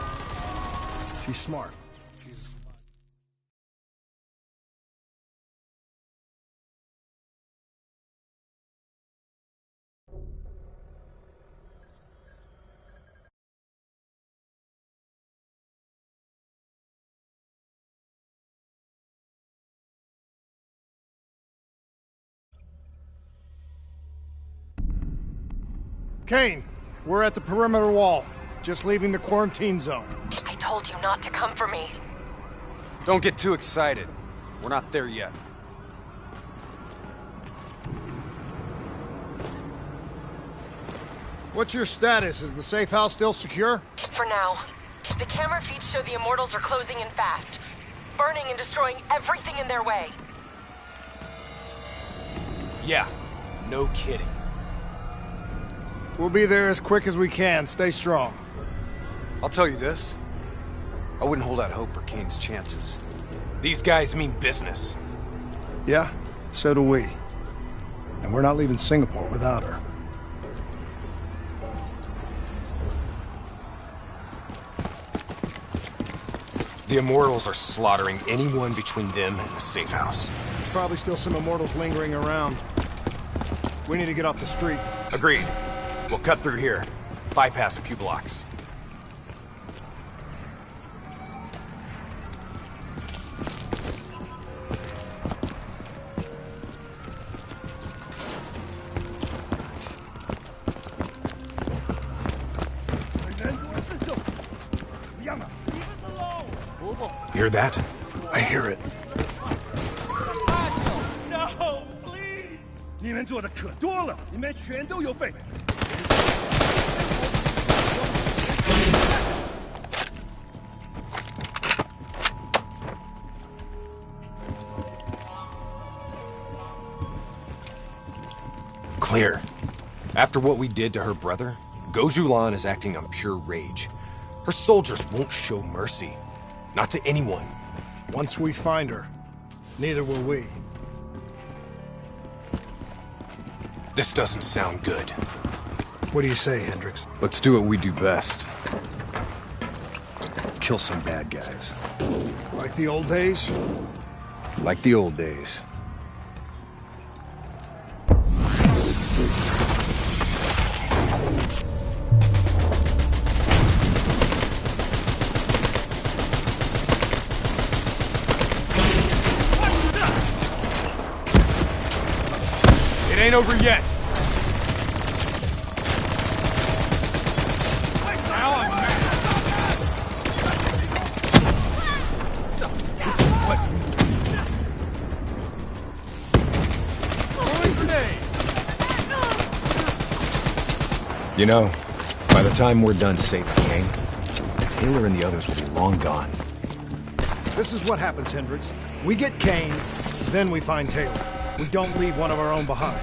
She's smart. Kane, we're at the perimeter wall, just leaving the quarantine zone. I told you not to come for me. Don't get too excited. We're not there yet. What's your status? Is the safe house still secure? For now. The camera feeds show the Immortals are closing in fast, burning and destroying everything in their way. Yeah, no kidding. We'll be there as quick as we can. Stay strong. I'll tell you this. I wouldn't hold out hope for Kane's chances. These guys mean business. Yeah, so do we. And we're not leaving Singapore without her. The Immortals are slaughtering anyone between them and the safe house. There's probably still some Immortals lingering around. We need to get off the street. Agreed. We'll cut through here. Bypass a few blocks. Hear that? I hear it. No, please! 你们做的可多了，你们全都有份。Clear. After what we did to her brother, Gojulan is acting on pure rage. Her soldiers won't show mercy. Not to anyone. Once we find her, neither will we. This doesn't sound good. What do you say, Hendricks? Let's do what we do best. Kill some bad guys. Like the old days? Like the old days. It ain't over yet. Now I'm mad. This is what... You know, by the time we're done saving Kane, Taylor and the others will be long gone. This is what happens, Hendricks. We get Kane, then we find Taylor. We don't leave one of our own behind.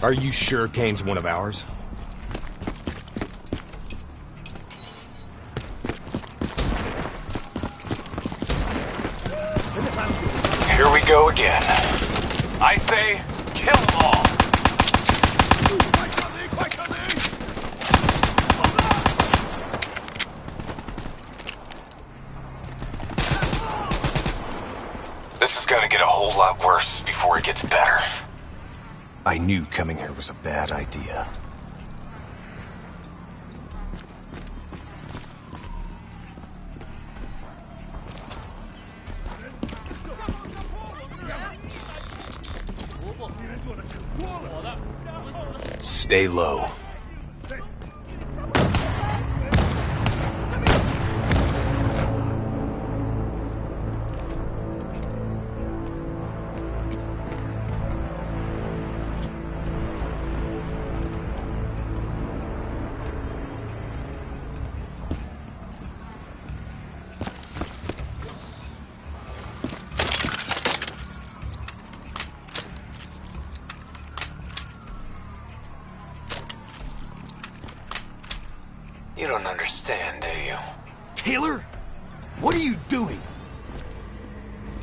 Are you sure Kane's one of ours? Here we go again. I say, kill them all! This is gonna get a whole lot worse before it gets better. I knew coming here was a bad idea. Stay low. You don't understand, do you? Taylor? What are you doing?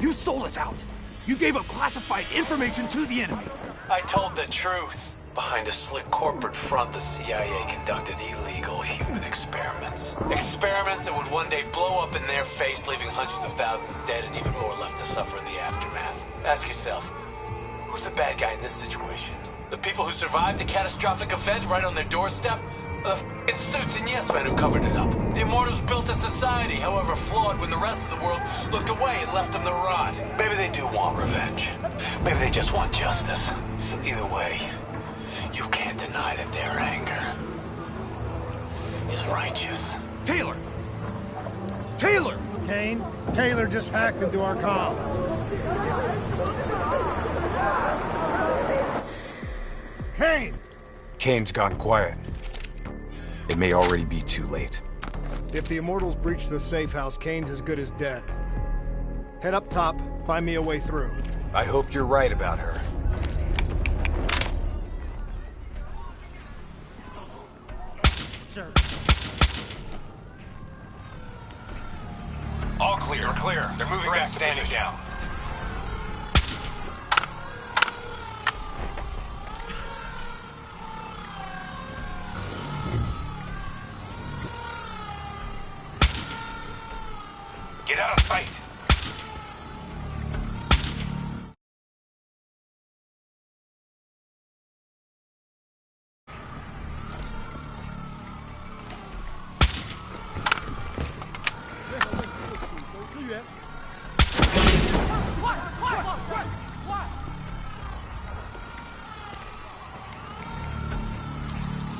You sold us out. You gave up classified information to the enemy. I told the truth. Behind a slick corporate front, the CIA conducted illegal human experiments. Experiments that would one day blow up in their face, leaving hundreds of thousands dead and even more left to suffer in the aftermath. Ask yourself, who's the bad guy in this situation? The people who survived a catastrophic event right on their doorstep? Or the f***ing suits and yes-men who covered it up? The Immortals built a society, however flawed, when the rest of the world looked away and left them to rot. Maybe they do want revenge. Maybe they just want justice. Either way, you can't deny that their anger is righteous. Taylor! Taylor! Kane, Taylor just hacked into our comms. Kane! Kane's gone quiet. It may already be too late. If the Immortals breach the safe house, Kane's as good as dead. Head up top, find me a way through. I hope you're right about her. Sir. All clear. You're clear. They're moving back, standing down. Get out of sight.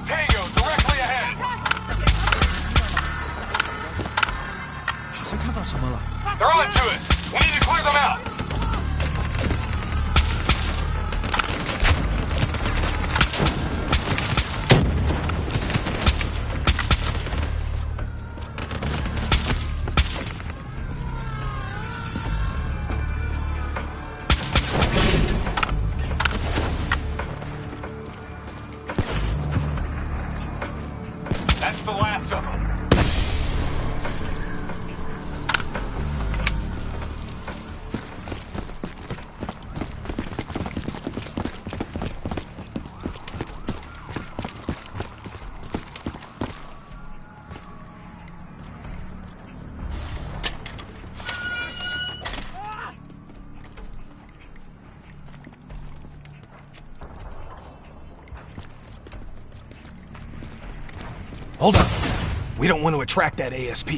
Tango, directly ahead. They're on to us. We need to clear them out. That's the last of them. Hold on. We don't want to attract that ASP.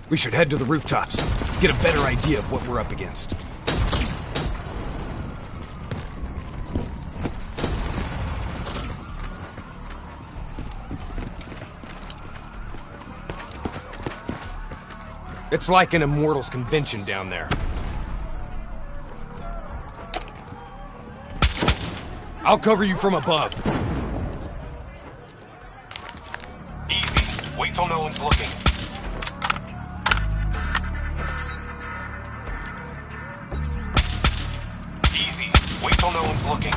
We should head to the rooftops, get a better idea of what we're up against. It's like an Immortals convention down there. I'll cover you from above. Wait till no one's looking. Easy. Wait till no one's looking.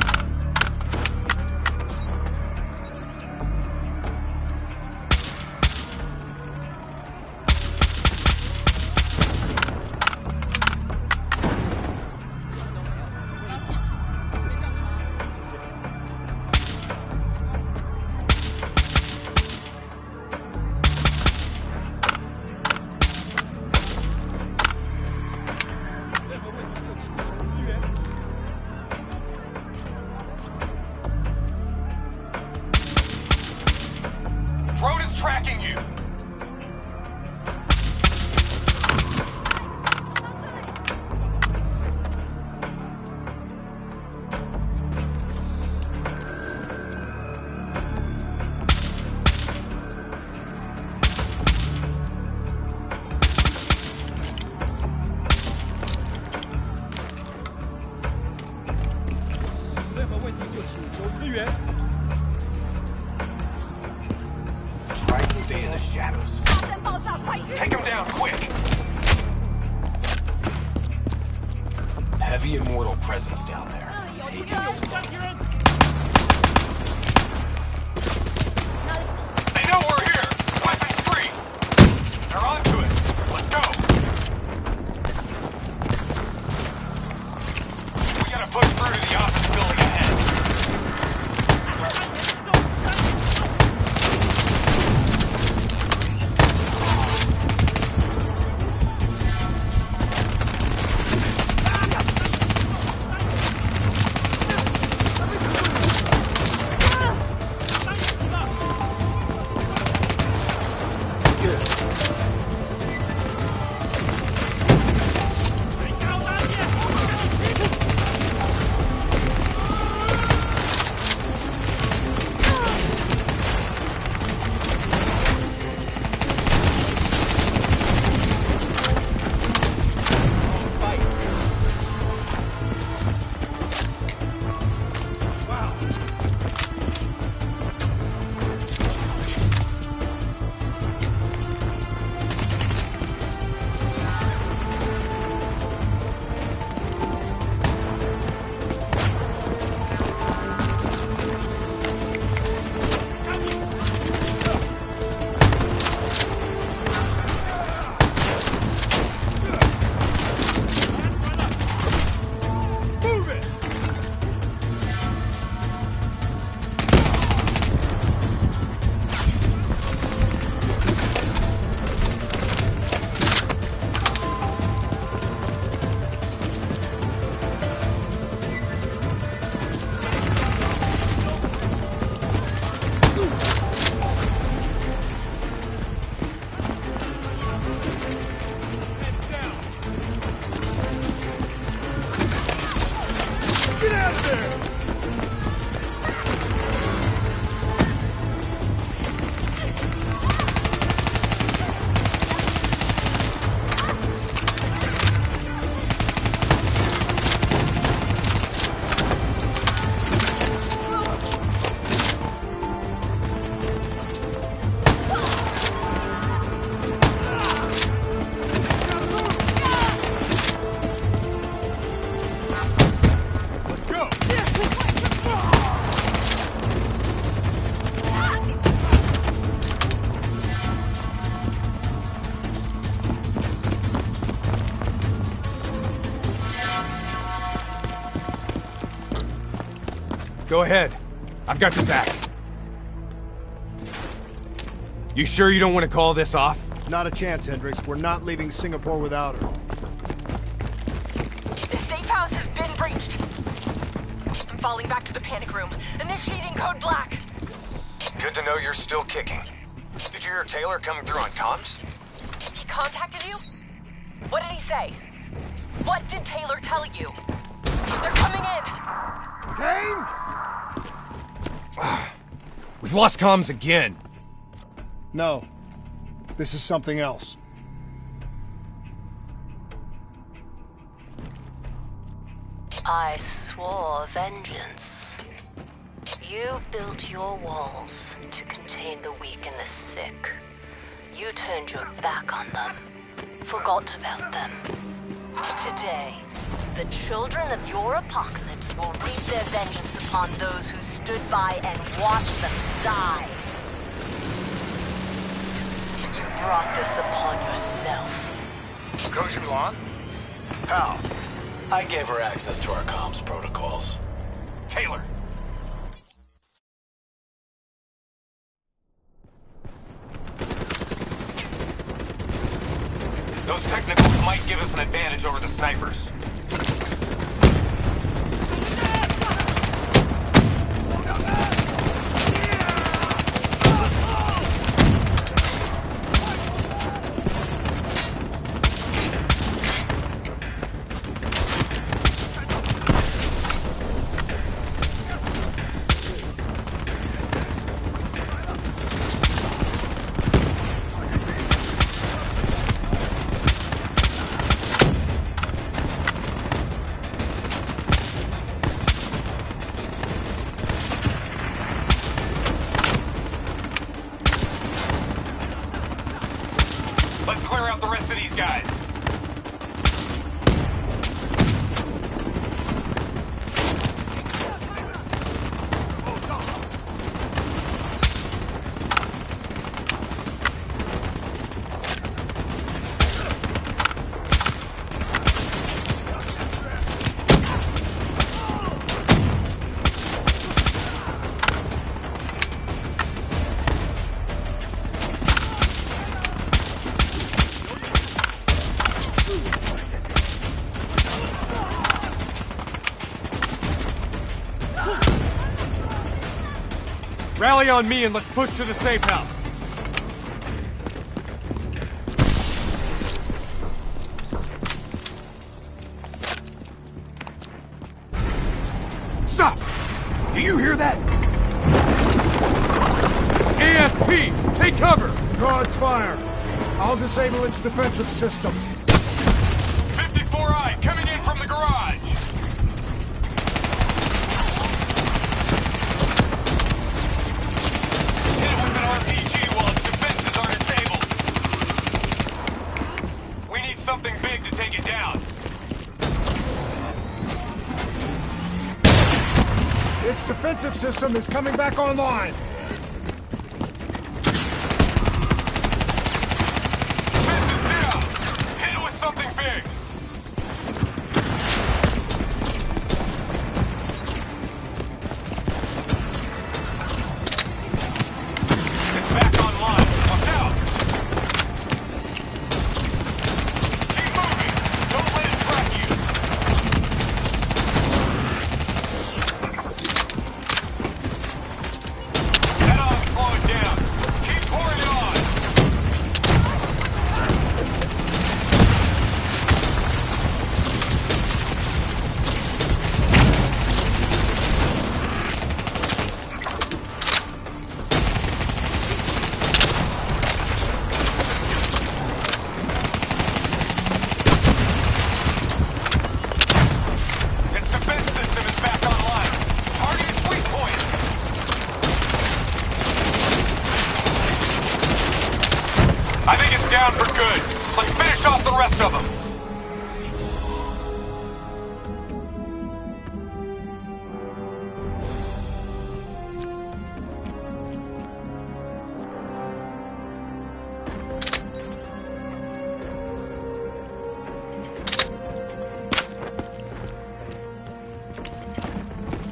Drone is tracking you. Try to stay in the shadows. Take him down, quick! Heavy Immortal presence down there. Take it. They know we're here! Weapons free! Go ahead. I've got your back. You sure you don't want to call this off? Not a chance, Hendricks. We're not leaving Singapore without her. The safe house has been breached. I'm falling back to the panic room. Initiating code black. Good to know you're still kicking. Did you hear Taylor coming through on comms? He contacted you? What did he say? What did Taylor tell you? They're coming in! Kane? We've lost comms again. No. This is something else. I swore vengeance. You built your walls to contain the weak and the sick. You turned your back on them, forgot about them. Today, the children of your apocalypse will reap their vengeance upon those who stood by and watched them die. You brought this upon yourself. Coach Milan? How? I gave her access to our comms protocols. Taylor! Those technicals might give us an advantage over the snipers. Let's clear out the rest of these guys. Rally on me and let's push to the safe house. Stop! Do you hear that? ASP, take cover! Draw its fire. I'll disable its defensive system. 54i coming in from the garage. Hit it with an RPG while its defenses are disabled. We need something big to take it down. Its defensive system is coming back online. Defenses down. Hit it with something big. It's back online. Watch out. Keep moving. Don't let it track you. down for good. Let's finish off the rest of them.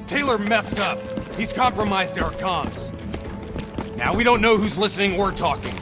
Taylor messed up. He's compromised our comms. Now we don't know who's listening or talking.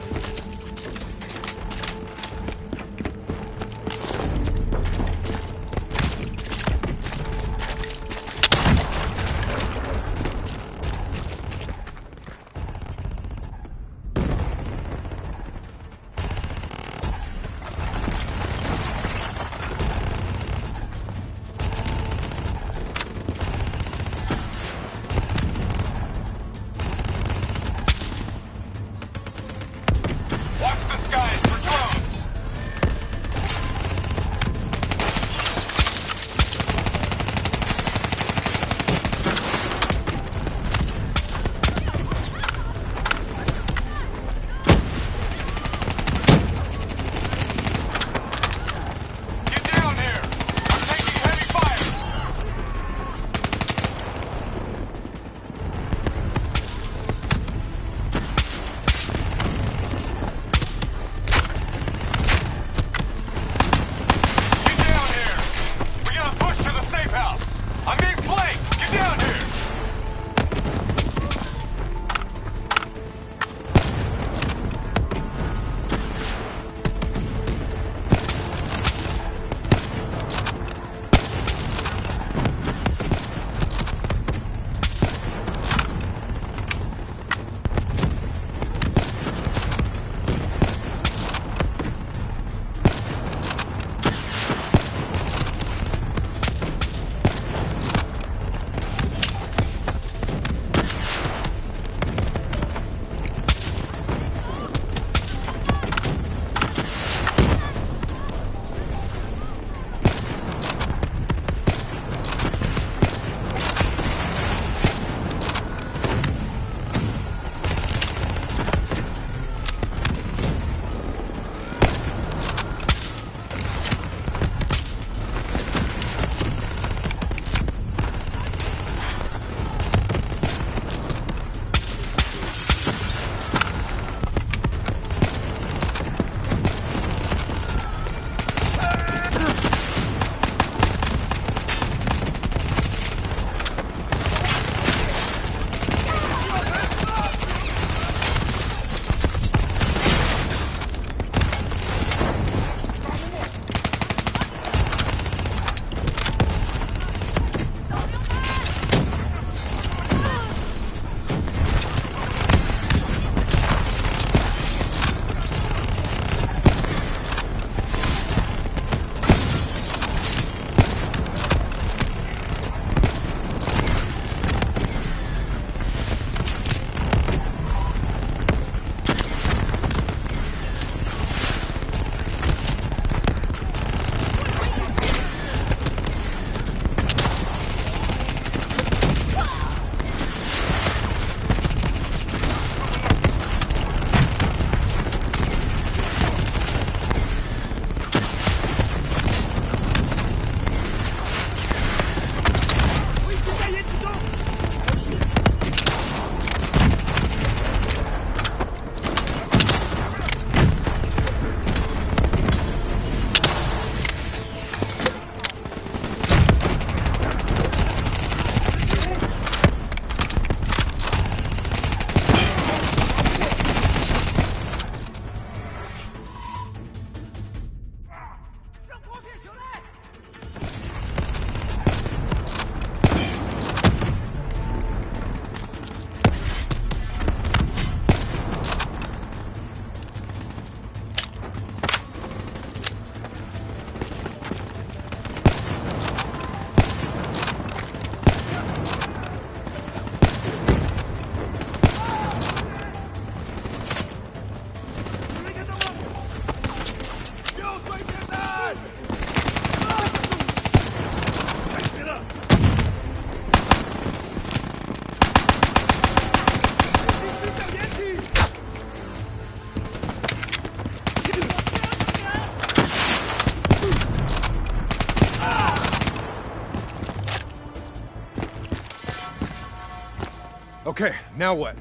Okay, now what?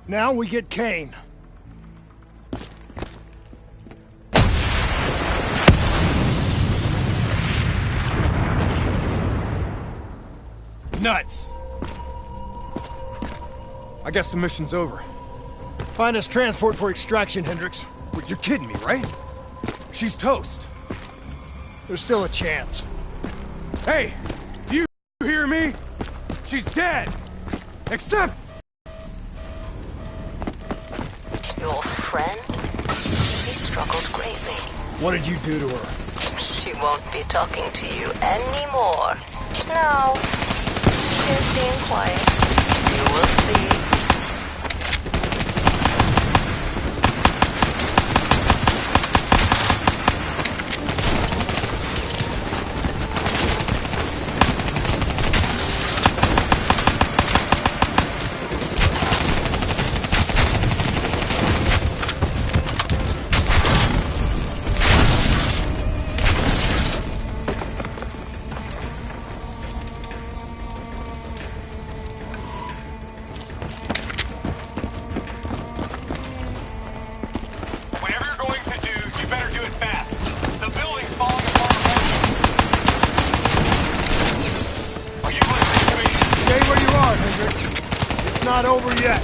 Now we get Kane. Nuts! I guess the mission's over. Find us transport for extraction, Hendricks. Wait, you're kidding me, right? She's toast. There's still a chance. Hey! Do you hear me? She's dead! Except... Your friend? He struggled greatly. What did you do to her? She won't be talking to you anymore. No. She's being quiet. You will see. Not over yet.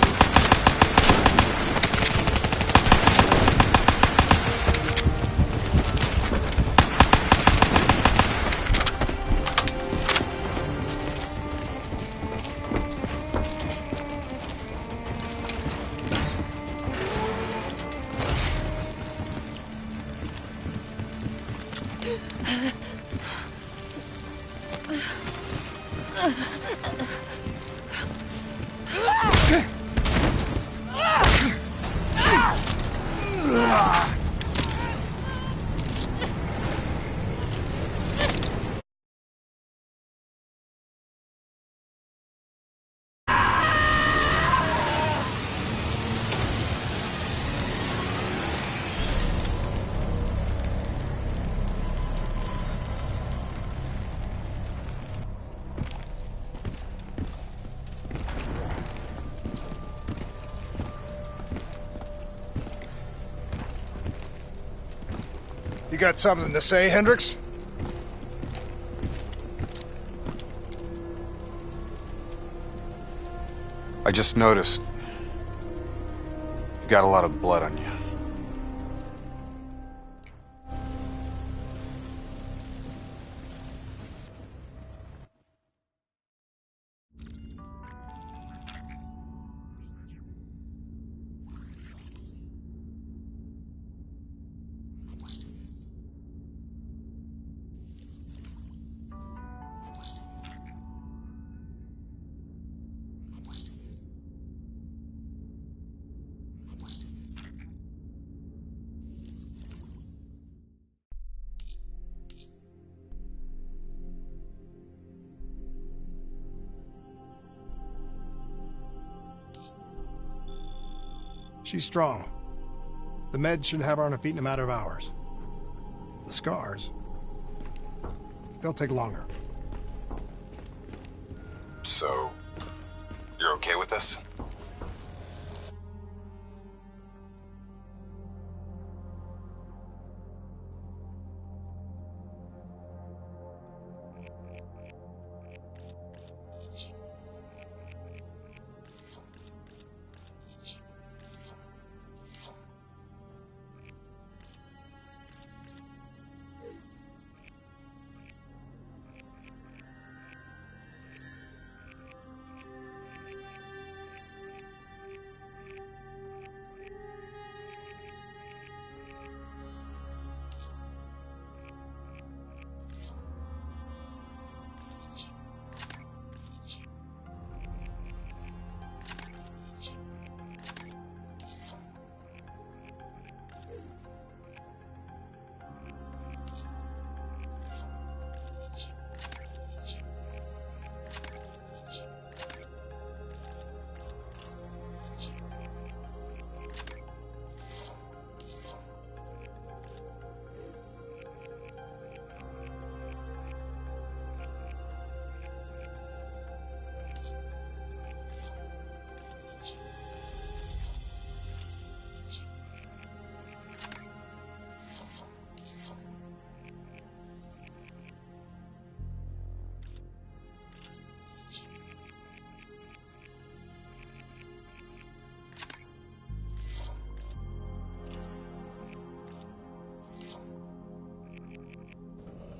You got something to say, Hendricks? I just noticed you got a lot of blood on you. She's strong. The meds should have her on her feet in a matter of hours. The scars, they'll take longer. So, you're okay with this?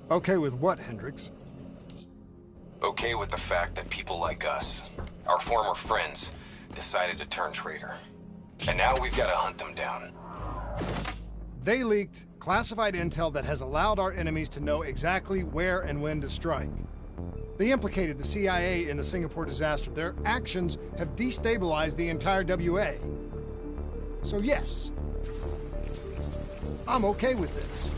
Okay with what, Hendricks? Okay with the fact that people like us, our former friends, decided to turn traitor. And now we've got to hunt them down. They leaked classified intel that has allowed our enemies to know exactly where and when to strike. They implicated the CIA in the Singapore disaster. Their actions have destabilized the entire WA. So yes, I'm okay with this.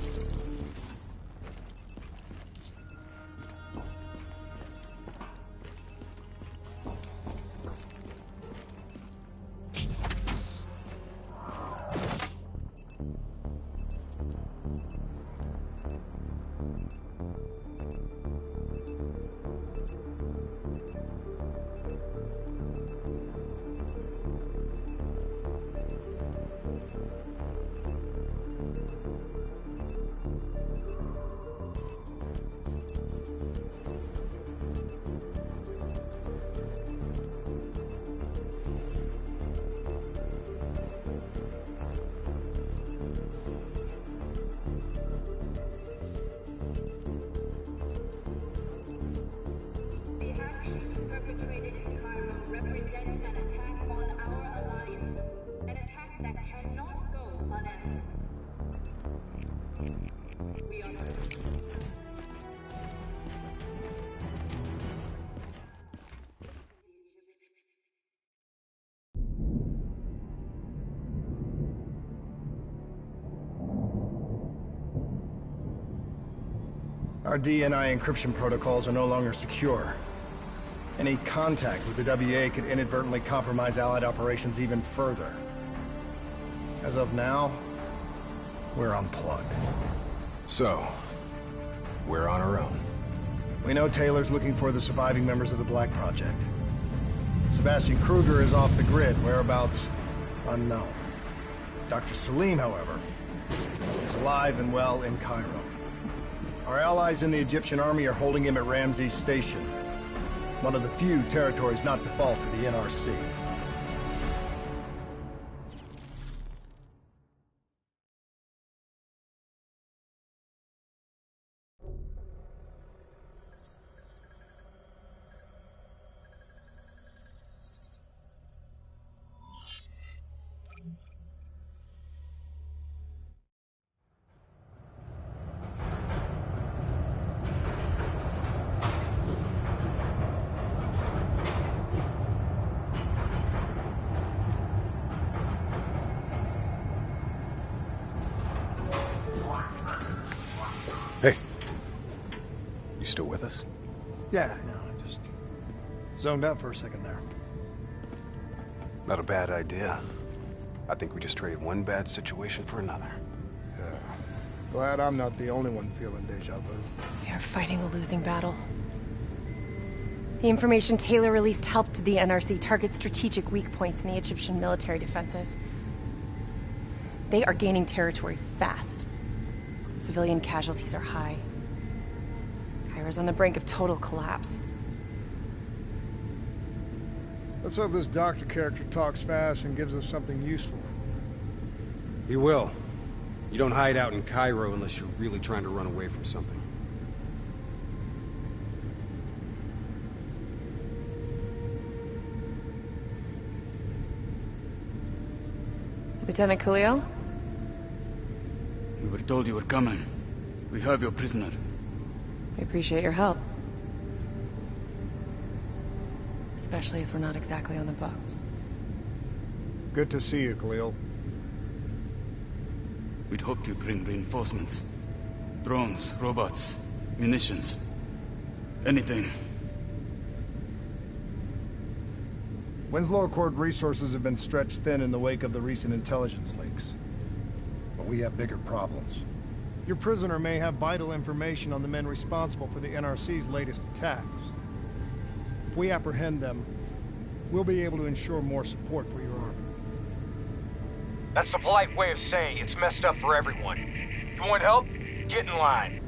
Our DNI encryption protocols are no longer secure. Any contact with the WA could inadvertently compromise Allied operations even further. As of now, we're unplugged. So, we're on our own. We know Taylor's looking for the surviving members of the Black Project. Sebastian Kruger is off the grid, whereabouts unknown. Dr. Salim, however, is alive and well in Cairo. Our allies in the Egyptian army are holding him at Ramses Station, one of the few territories not default to the NRC. Hey. You still with us? Yeah, I just zoned out for a second there. Not a bad idea. I think we just traded one bad situation for another. Yeah. Glad I'm not the only one feeling deja vu. We are fighting a losing battle. The information Taylor released helped the NRC target strategic weak points in the Egyptian military defenses. They are gaining territory fast. Civilian casualties are high. Cairo's on the brink of total collapse. Let's hope this doctor character talks fast and gives us something useful. He will. You don't hide out in Cairo unless you're really trying to run away from something. Lieutenant Khalil? We were told you were coming. We have your prisoner. We appreciate your help. Especially as we're not exactly on the books. Good to see you, Khalil. We'd hoped to bring reinforcements. Drones, robots, munitions. Anything. Winslow Accord resources have been stretched thin in the wake of the recent intelligence leaks. But we have bigger problems. Your prisoner may have vital information on the men responsible for the NRC's latest attacks. If we apprehend them, we'll be able to ensure more support for your army. That's the polite way of saying it's messed up for everyone. If you want help, get in line.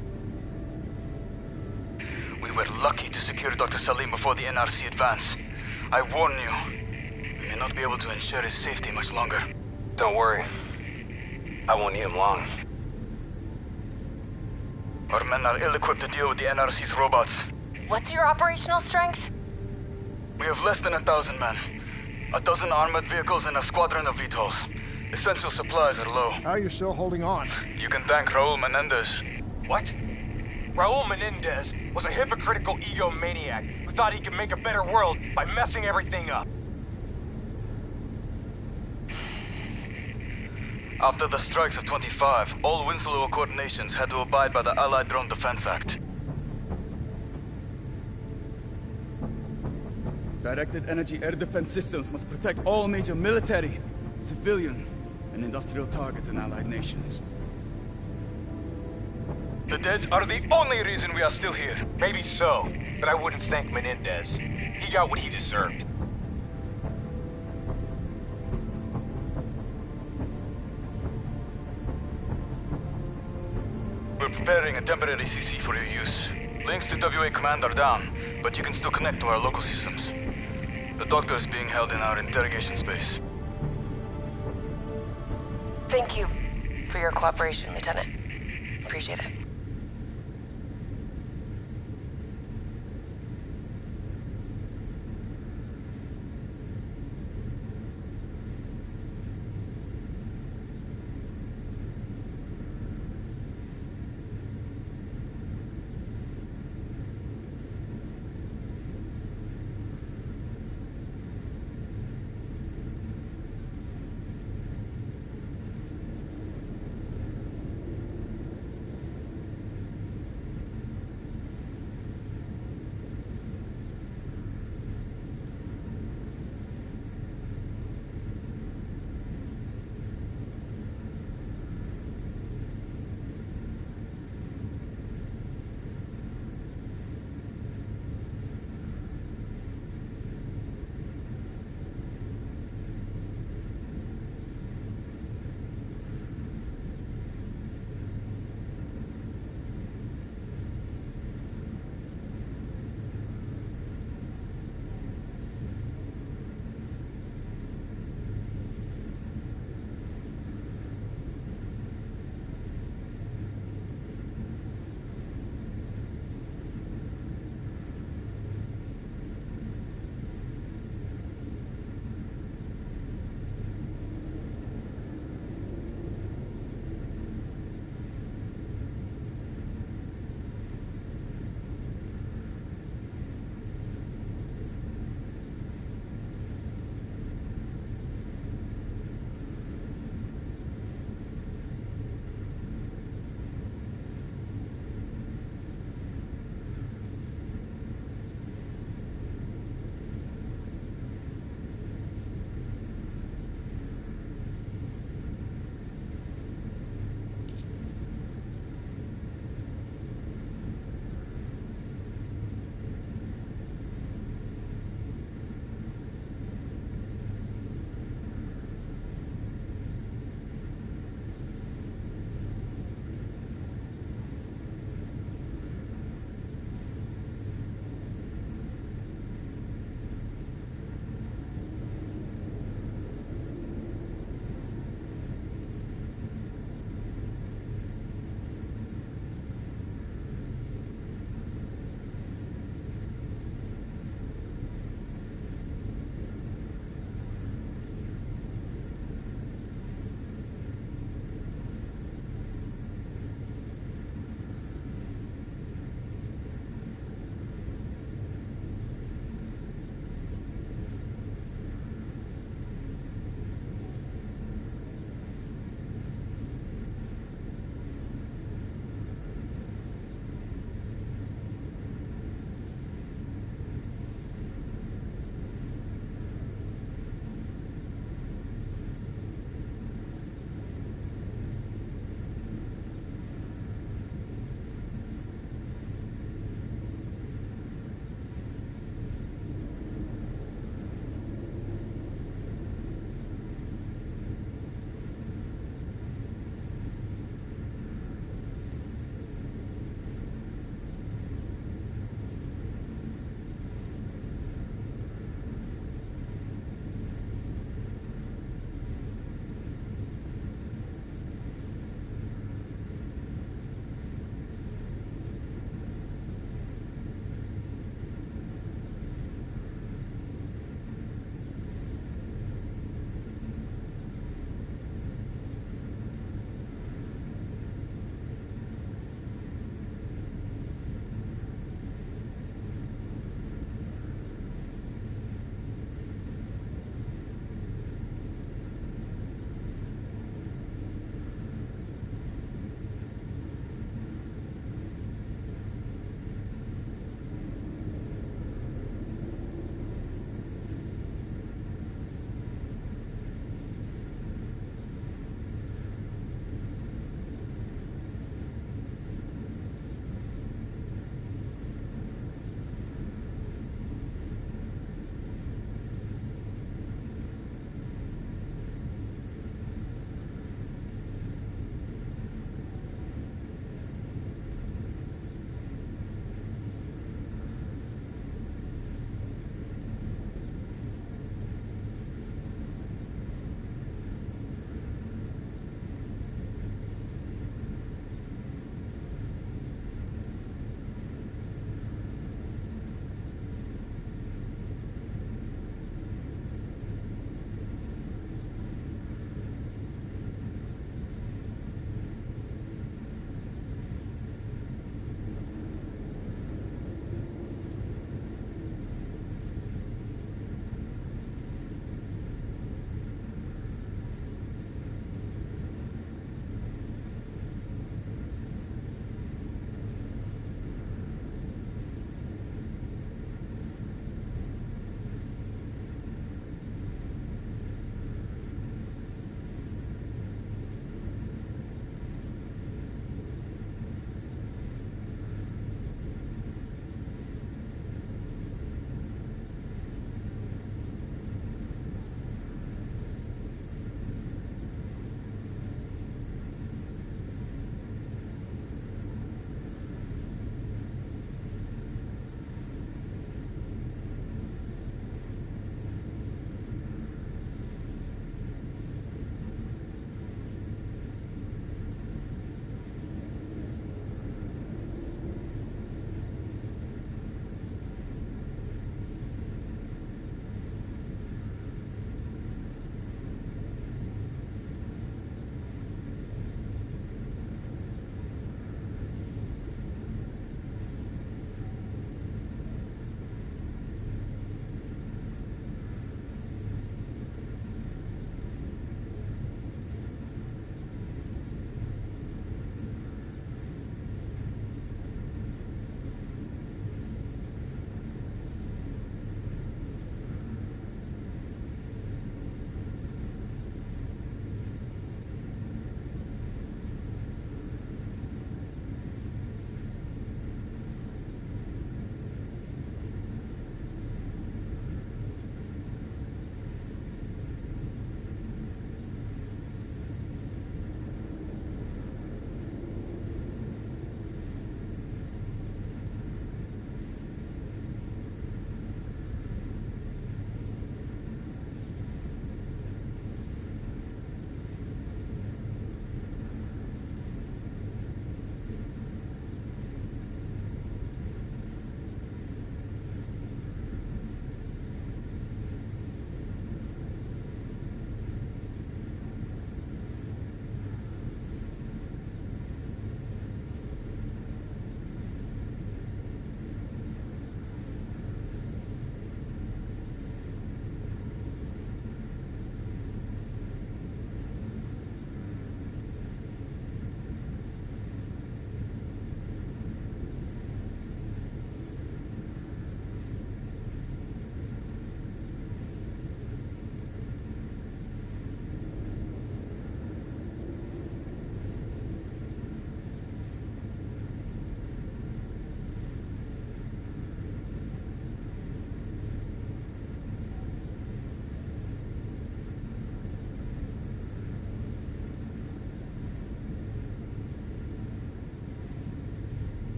We were lucky to secure Dr. Salim before the NRC advance. I warn you, we may not be able to ensure his safety much longer. Don't worry. I won't need him long. Our men are ill-equipped to deal with the NRC's robots. What's your operational strength? We have less than 1,000 men. 12 armored vehicles and a squadron of VTOLs. Essential supplies are low. How are you still holding on? You can thank Raul Menendez. What? Raul Menendez was a hypocritical egomaniac who thought he could make a better world by messing everything up. After the strikes of 25, all Winslow Accord nations had to abide by the Allied Drone Defense Act. Directed energy air defense systems must protect all major military, civilian, and industrial targets in allied nations. The dead are the only reason we are still here. Maybe so, but I wouldn't thank Menendez. He got what he deserved. We're preparing a temporary CC for your use. Links to WA Command are down, but you can still connect to our local systems. The doctor is being held in our interrogation space. Thank you for your cooperation, Lieutenant. Appreciate it.